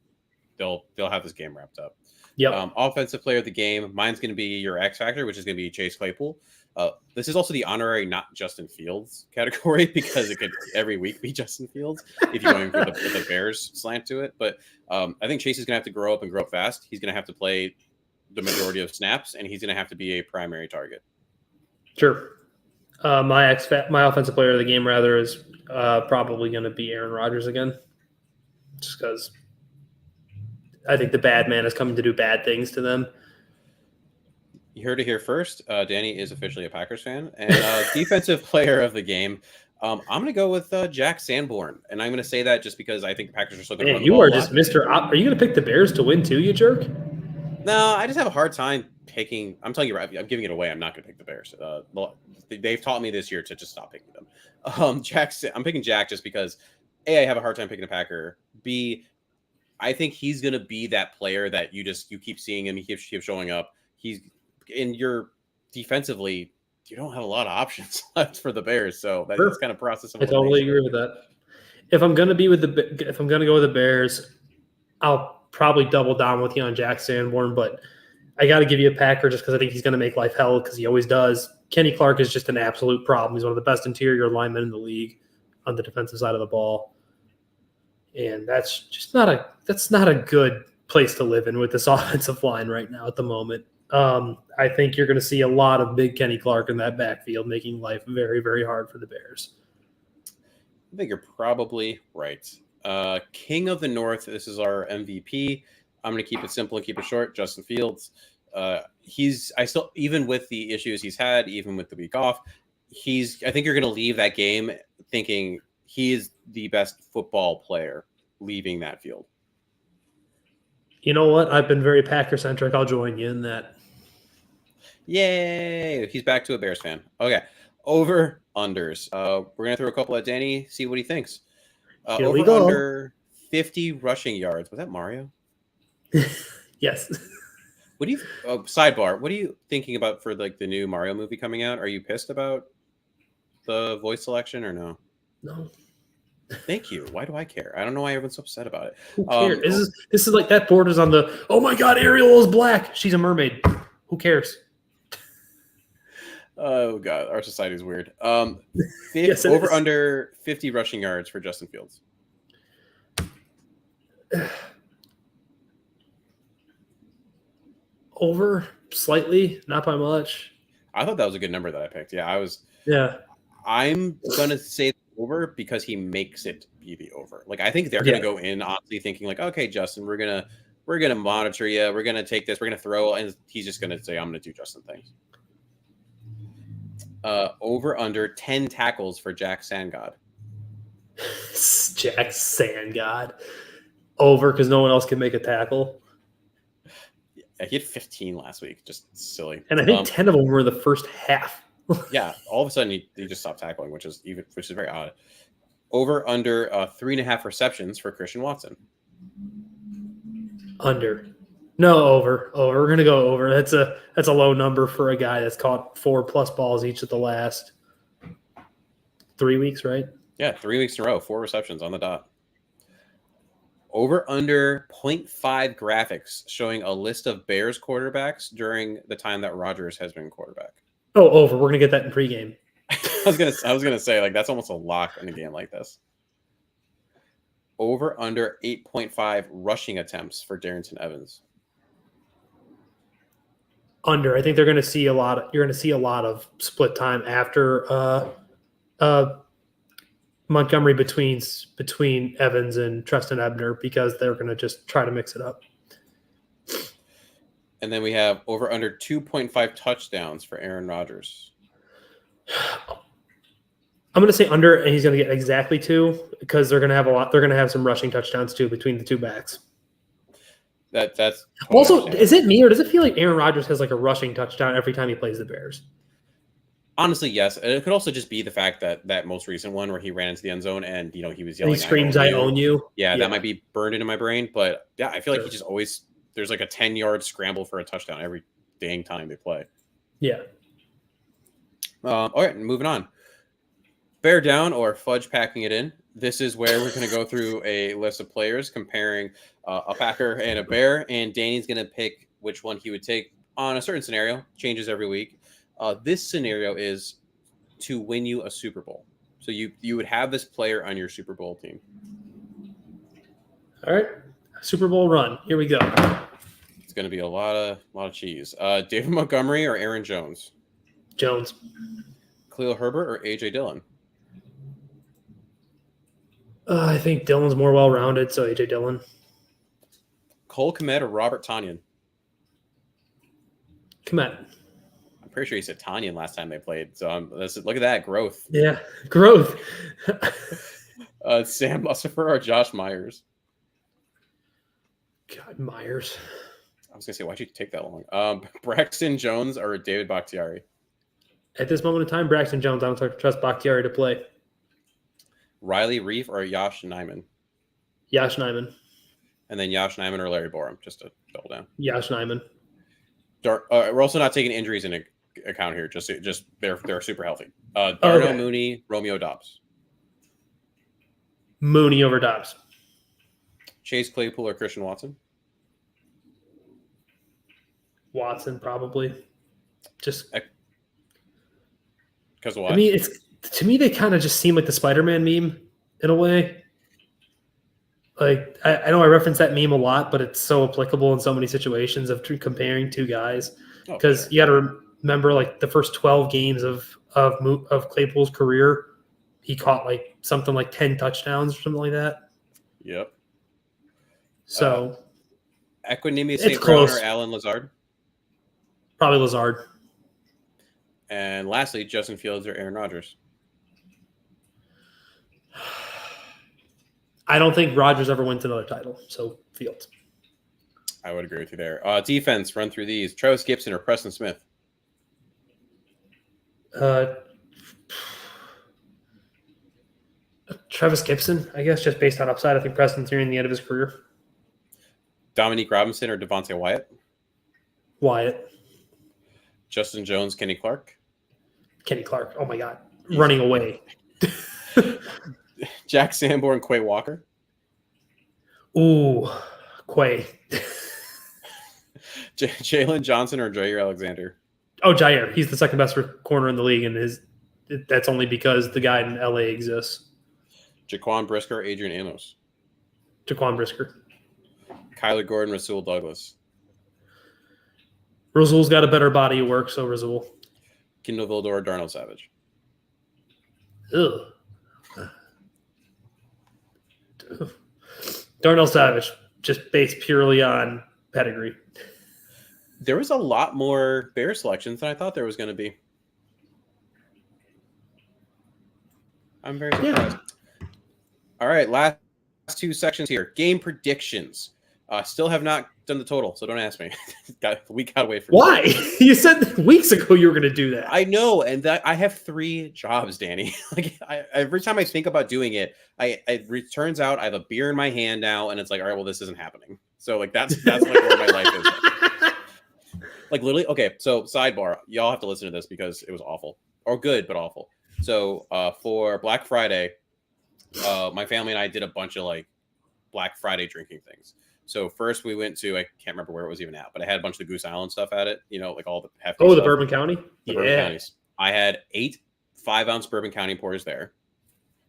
they'll have this game wrapped up. Yep. Offensive player of the game, mine's going to be your X Factor, which is going to be Chase Claypool. This is also the honorary not Justin Fields category, because it could every week be Justin Fields if you're going for the Bears slant to it. But I think Chase is going to have to grow up fast. He's going to have to play the majority of snaps, and he's going to have to be a primary target. Sure. My offensive player of the game, rather, is probably going to be Aaron Rodgers again, just because I think the bad man is coming to do bad things to them. You heard it here first. Danny is officially a Packers fan. And defensive player of the game, I'm going to go with Jack Sanborn. And I'm going to say that just because I think the Packers are still going to run the ball. You are just Mr. Are you going to pick the Bears to win too, you jerk? No, I just have a hard time picking. I'm telling you, right, I'm giving it away. I'm not going to pick the Bears. They've taught me this year to just stop picking them. I'm picking Jack just because, A, I have a hard time picking a Packer. B, I think he's going to be that player that you keep seeing him. He keeps showing up. He's in your defensively, you don't have a lot of options left for the Bears, so that's kind of process. I totally agree with that. If I'm going to go with the Bears, I'll probably double down with you on Jack Sanborn, but I got to give you a Packer just because I think he's going to make life hell, because he always does. Kenny Clark is just an absolute problem. He's one of the best interior linemen in the league on the defensive side of the ball, and that's just not a good place to live in with this offensive line right now at the moment. I think you're going to see a lot of big Kenny Clark in that backfield, making life very, very hard for the Bears. I think you're probably right. King of the North, this is our MVP. I'm going to keep it simple and keep it short. Justin Fields. Even with the issues he's had, even with the week off, I think you're going to leave that game thinking he is the best football player leaving that field. You know what? I've been very Packer-centric. I'll join you in that. Yay! He's back to a Bears fan. Okay. Over unders. We're going to throw a couple at Danny, see what he thinks. Over under 50 rushing yards. Was that Mario? Yes. Sidebar. What are you thinking about for like the new Mario movie coming out? Are you pissed about the voice selection or no? No. Thank you. Why do I care? I don't know why everyone's so upset about it. Who cares? This is like that borders on the, oh my God, Ariel is black. She's a mermaid. Who cares? Oh God, our society is weird. Yes, over under 50 rushing yards for Justin Fields. Over slightly, not by much. I thought that was a good number that I picked. Yeah, Yeah. I'm gonna say over because he makes it be the over. Like I think they're Yeah. gonna go in honestly thinking like, okay, Justin, we're gonna monitor you, we're gonna take this, we're gonna throw, and he's just gonna say, I'm gonna do Justin things. Over under 10 tackles for Jack Sandgod. Jack Sandgod. Over because no one else can make a tackle. Yeah, he had 15 last week, just silly. And I think 10 of them were in the first half. Yeah, all of a sudden he just stopped tackling, which is very odd. Over under 3.5 receptions for Christian Watson. Under. No, over. We're gonna go over. That's a low number for a guy that's caught 4+ balls each of the last 3 weeks, right? Yeah, 3 weeks in a row, 4 receptions on the dot. Over under 0.5 graphics showing a list of Bears quarterbacks during the time that Rodgers has been quarterback. Oh, over. We're gonna get that in pregame. I was gonna say like that's almost a lock in a game like this. Over under 8.5 rushing attempts for Darrington Evans. Under. I think they're gonna see a lot. You're gonna see a lot of split time after Montgomery between Evans and Treston Ebner because they're gonna just try to mix it up. And then we have over under 2.5 touchdowns for Aaron Rodgers. I'm going to say under, and he's going to get exactly 2 because they're going to have a lot. They're going to have some rushing touchdowns too between the 2 backs. That's totally also. Is it me or does it feel like Aaron Rodgers has like a rushing touchdown every time he plays the Bears? Honestly, yes. It could also just be the fact that most recent one where he ran into the end zone and he was yelling, and he screams, "I own you." Yeah, that might be burned into my brain, but yeah, I feel like he just always there's like a 10-yard scramble for a touchdown every dang time they play. Yeah. All right, moving on. Bear down or fudge packing it in. This is where we're going to go through a list of players comparing a Packer and a Bear, and Danny's going to pick which one he would take on a certain scenario. Changes every week. This scenario is to win you a Super Bowl. So you would have this player on your Super Bowl team. All right, Super Bowl run. Here we go. It's going to be a lot of cheese. David Montgomery or Aaron Jones? Jones. Khalil Herbert or AJ Dillon? I think Dillon's more well-rounded, so AJ Dillon. Cole Kmet or Robert Tonyan? Kmet. I'm pretty sure he said Tonyan last time they played. So look at that growth. Yeah, growth. Sam Mustipher or Josh Myers? God, Myers. I was gonna say, why'd you take that long? Braxton Jones or David Bakhtiari? At this moment in time, Braxton Jones. I don't trust Bakhtiari to play. Riley Reef or Yash Nyman? Yash Nyman. And then Yash Nyman or Larry Borum, just to double down. Yash Nyman. We're also not taking injuries in account here. Just they're super healthy. Darnell Mooney, Romeo Dobbs. Mooney over Dobbs. Chase Claypool or Christian Watson? Watson, probably. Just because of what? I mean, to me they kind of just seem like the Spider-Man meme in a way. Like I know I reference that meme a lot, but it's so applicable in so many situations of comparing 2 guys. Because you got to remember, like the first 12 games of Claypool's career, he caught like something like 10 touchdowns or something like that. Yep. So Equanimous St. Brown or Alan Lazard? Probably Lazard. And lastly, Justin Fields or Aaron Rodgers? I don't think Rodgers ever wins another title, so Fields. I would agree with you there. Defense, run through these. Travis Gibson or Preston Smith? Travis Gibson, I guess, just based on upside. I think Preston's nearing the end of his career. Dominique Robinson or Devontae Wyatt? Wyatt. Justin Jones, Kenny Clark? Kenny Clark. Oh, my God. Running away. Jack Sanborn, Quay Walker? Ooh, Quay. Jalen Johnson or Jair Alexander? Oh, Jair. He's the second best corner in the league, and that's only because the guy in LA exists. Jaquan Brisker or Adrian Amos? Jaquan Brisker. Kyler Gordon, Rasul Douglas? Rasul's got a better body of work, so Rasul. Kindle Vildor, Darnell Savage. Ugh. Darnell Savage, just based purely on pedigree. There was a lot more Bear selections than I thought there was going to be. I'm very surprised. Yeah. All right, last two sections here. Game predictions. Still have not done the total, so don't ask me. We got away from. Why? You said weeks ago you were going to do that. I know, and that I have 3 jobs, Danny. Like every time I think about doing it, it turns out I have a beer in my hand now, and it's like, all right, well, this isn't happening. So like that's like where my life is. Like literally, okay. So sidebar, y'all have to listen to this because it was awful, or good but awful. So for Black Friday, my family and I did a bunch of like Black Friday drinking things. So first we went to, I can't remember where it was even at, but I had a bunch of the Goose Island stuff at it, you know, like all the hefty stuff. The Bourbon County? Bourbon Counties. I had 8 5-ounce Bourbon County pours there.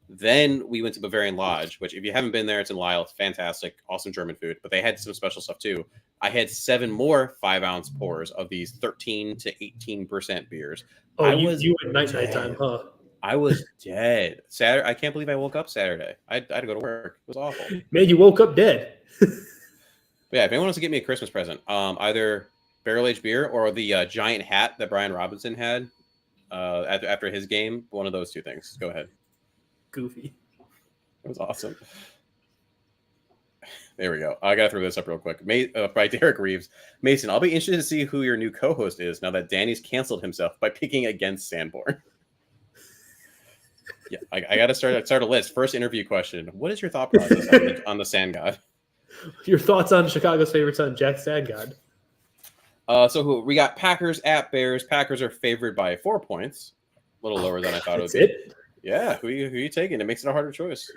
Then we went to Bavarian Lodge, which if you haven't been there, it's in Lyle. It's fantastic. Awesome German food. But they had some special stuff too. I had 7 more 5-ounce pours of these 13 to 18% beers. Oh, you went nighttime, huh? I was dead. Saturday. I can't believe I woke up Saturday. I had to go to work. It was awful. Man, you woke up dead. Yeah, if anyone wants to get me a Christmas present, either barrel-aged beer or the giant hat that Brian Robinson had after his game, one of those 2 things. Go ahead. Goofy. It was awesome. There we go. I got to throw this up real quick. By Derek Reeves. Mason, I'll be interested to see who your new co-host is now that Danny's canceled himself by picking against Sanborn. Yeah, I got to start a list. First interview question. What is your thought process on the Sand God? Your thoughts on Chicago's favorite son, Jack Sandgod? So we got Packers at Bears. Packers are favored by 4 points. A little lower than I thought it would be. It? Yeah, who are you taking? It makes it a harder choice.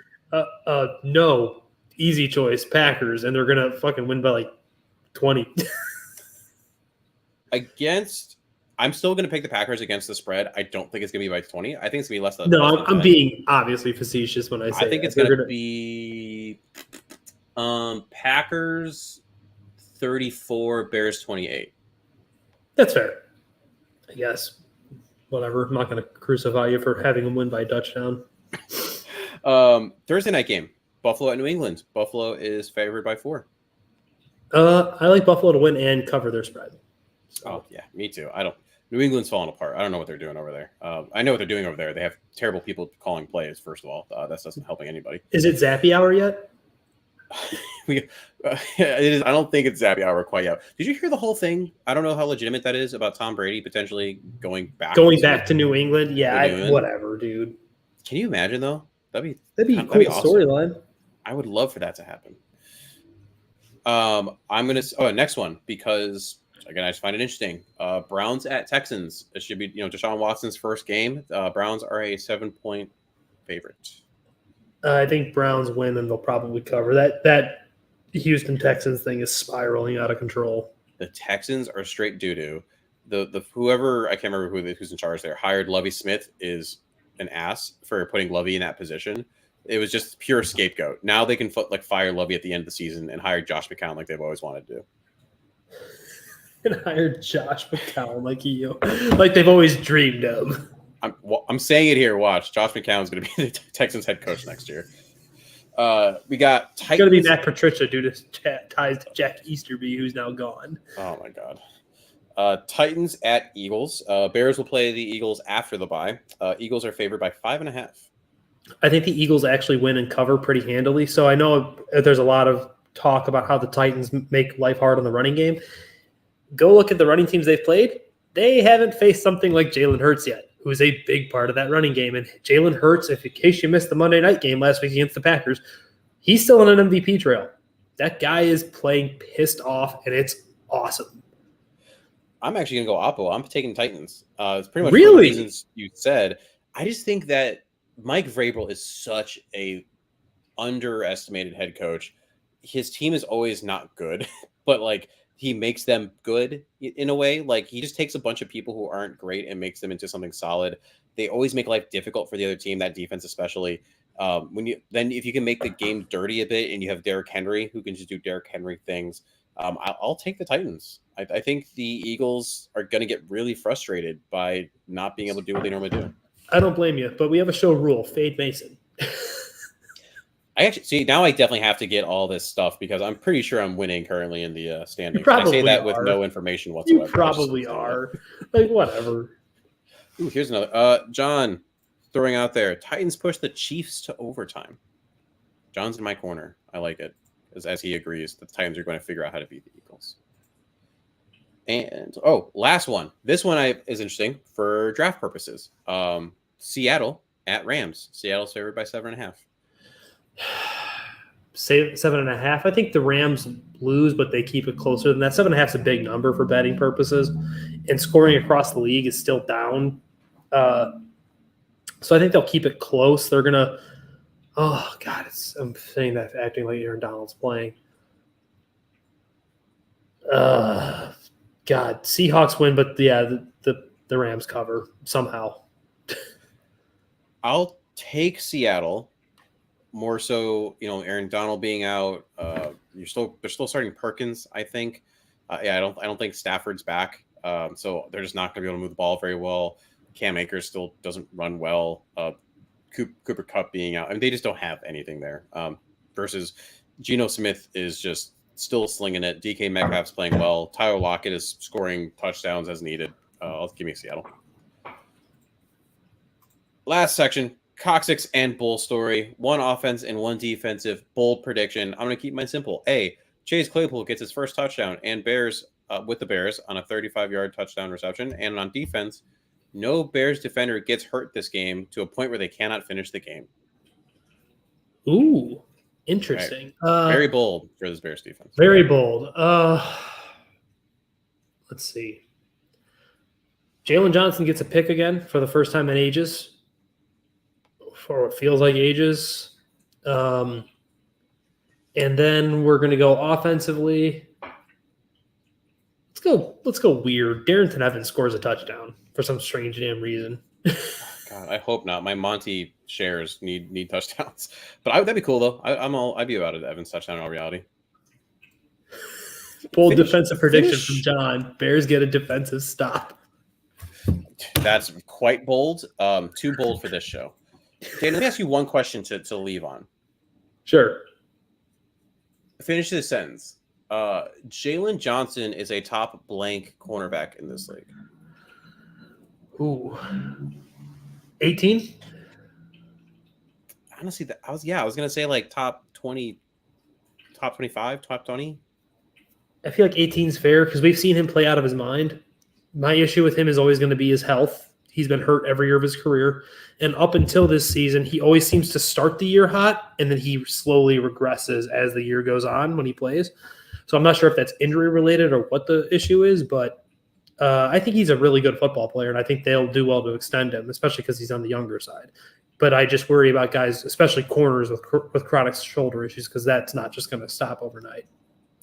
No. Easy choice, Packers, and they're going to fucking win by like 20. I'm still going to pick the Packers against the spread. I don't think it's going to be by 20. I think it's going to be less than. No, I'm being obviously facetious when I say I think it's going to be Packers 34, Bears 28. That's fair. I guess. Whatever. I'm not going to crucify you for having them win by a touchdown. Thursday night game. Buffalo at New England. Buffalo is favored by 4. I like Buffalo to win and cover their spread. So. Oh, yeah, me too. New England's falling apart. I don't know what they're doing over there. I know what they're doing over there. They have terrible people calling plays, first of all. That's not helping anybody. Is it Zappy Hour yet? It is. I don't think it's Zappy Hour quite yet. Did you hear the whole thing? I don't know how legitimate that is about Tom Brady potentially going back to New England. Yeah, whatever, dude. Can you imagine though? That'd be a cool awesome. Storyline. I would love for that to happen. I'm gonna next one because again I just find it interesting. Browns at Texans. It should be Deshaun Watson's first game. Browns are a 7-point favorite. I think Browns win and they'll probably cover. That Houston Texans thing is spiraling out of control. The Texans are straight doo-doo. The whoever, I can't remember who's in charge there, hired Lovie Smith is an ass for putting Lovie in that position. It was just pure scapegoat. Now they can fire Lovie at the end of the season and hire Josh McCown like they've always wanted to do. And hire Josh McCown like they've always dreamed of. I'm saying it here. Watch, Josh McCown is going to be the Texans head coach next year. We got Titans. It's going to be Matt Patricia due to ties to Jack Easterby, who's now gone. Oh my God. Titans at Eagles. Bears will play the Eagles after the bye. Eagles are favored by 5.5. I think the Eagles actually win and cover pretty handily. So I know there's a lot of talk about how the Titans make life hard on the running game. Go look at the running teams they've played. They haven't faced something like Jalen Hurts yet, who's a big part of that running game. And Jalen Hurts, in case you missed the Monday night game last week against the Packers, he's still on an MVP trail. That guy is playing pissed off, and it's awesome. I'm actually going to go Oppo. I'm taking Titans. It's pretty much really? For the reasons you said. I just think that Mike Vrabel is such a underestimated head coach. His team is always not good, but he makes them good in a way. He just takes a bunch of people who aren't great and makes them into something solid. They always make life difficult for the other team, that defense especially. If you can make the game dirty a bit and you have Derrick Henry who can just do Derrick Henry things, I'll take the Titans. I think the Eagles are going to get really frustrated by not being able to do what they normally do. I don't blame you, but we have a show rule: fade Mason. I actually see now. I definitely have to get all this stuff because I'm pretty sure I'm winning currently in the standings. You probably I say that with are. no information You whatsoever. probably are. Like, whatever. Ooh, here's another. John throwing out there: Titans push the Chiefs to overtime. John's in my corner. I like it as he agrees that the Titans are going to figure out how to beat the Eagles. And last one. This one is interesting for draft purposes. Seattle at Rams. Seattle's favored by 7.5. Say 7.5. I think the Rams lose, but they keep it closer than that. 7.5 is a big number for betting purposes, and scoring across the league is still down. So I think they'll keep it close. They're gonna. Oh God, I'm saying that acting like Aaron Donald's playing. God, Seahawks win, but yeah, the Rams cover somehow. I'll take Seattle. More so, Aaron Donald being out. They're still starting Perkins. I think. I don't think Stafford's back. So they're just not going to be able to move the ball very well. Cam Akers still doesn't run well. Cooper Kupp being out. I mean, they just don't have anything there. Versus Geno Smith is just still slinging it. DK Metcalf's playing well. Tyler Lockett is scoring touchdowns as needed. I'll give me Seattle. Last section. Coccyx and Bull story. One offense and one defensive. Bold prediction. I'm going to keep mine simple. A. Chase Claypool gets his first touchdown and Bears with the Bears on a 35-yard touchdown reception. And on defense, no Bears defender gets hurt this game to a point where they cannot finish the game. Ooh, interesting. Right. Very bold for this Bears defense. Very bold. Let's see. Jalen Johnson gets a pick again for the first time in ages. For what feels like ages. And then we're going to go offensively. Let's go weird. Darrington Evans scores a touchdown for some strange damn reason. God, I hope not. My Monty shares need touchdowns, but that'd be cool though. I'd be about it. Evans touchdown in all reality. Bold defensive prediction from John. Bears get a defensive stop. That's quite bold. Too bold for this show. Dan, let me ask you one question to leave on. Sure. Finish this sentence. Jalen Johnson is a top blank cornerback in this league. Ooh. 18? Honestly, I was going to say like top 20, top 25, top 20. I feel like 18 is fair because we've seen him play out of his mind. My issue with him is always going to be his health. He's been hurt every year of his career. And up until this season, he always seems to start the year hot, and then he slowly regresses as the year goes on when he plays. So I'm not sure if that's injury related or what the issue is, but I think he's a really good football player, and I think they'll do well to extend him, especially because he's on the younger side. But I just worry about guys, especially corners with chronic shoulder issues, because that's not just going to stop overnight.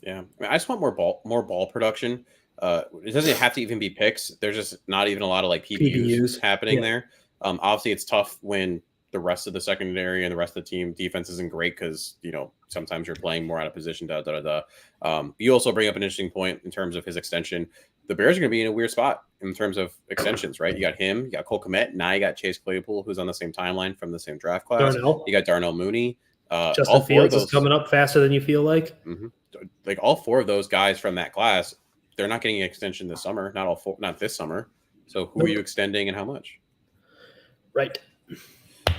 Yeah, I just want more ball production. It doesn't have to even be picks. There's just not even a lot of like PBUs happening there. Obviously, it's tough when the rest of the secondary and the rest of the team defense isn't great because sometimes you're playing more out of position. You also bring up an interesting point in terms of his extension. The Bears are going to be in a weird spot in terms of extensions, right? You got him, you got Cole Kmet, now you got Chase Claypool, who's on the same timeline from the same draft class. You got Darnell Mooney. Justin Fields is coming up faster than you feel like. Mm-hmm. Like all four of those guys from that class, they're not getting an extension this summer. Not all four, not this summer. So who are you extending and how much? Right.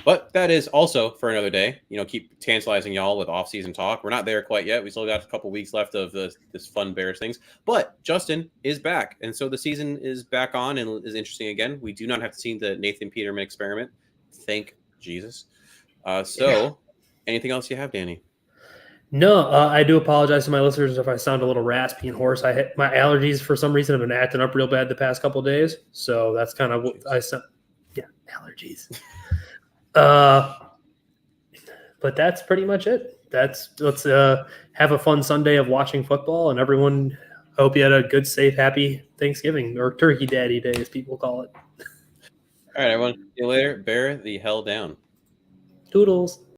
But that is also for another day. Keep tantalizing y'all with off-season talk. We're not there quite yet. We still got a couple weeks left of this fun Bears things. But Justin is back, and so the season is back on and is interesting again. We do not have to see the Nathan Peterman experiment. Thank Jesus. Anything else you have, Danny? No, I do apologize to my listeners if I sound a little raspy and hoarse. My allergies for some reason have been acting up real bad the past couple of days, so that's kind of what I said. Yeah, allergies. But that's pretty much it. Let's have a fun Sunday of watching football, and everyone, I hope you had a good, safe, happy Thanksgiving, or Turkey Daddy Day, as people call it. All right, everyone. See you later. Bear the hell down. Toodles.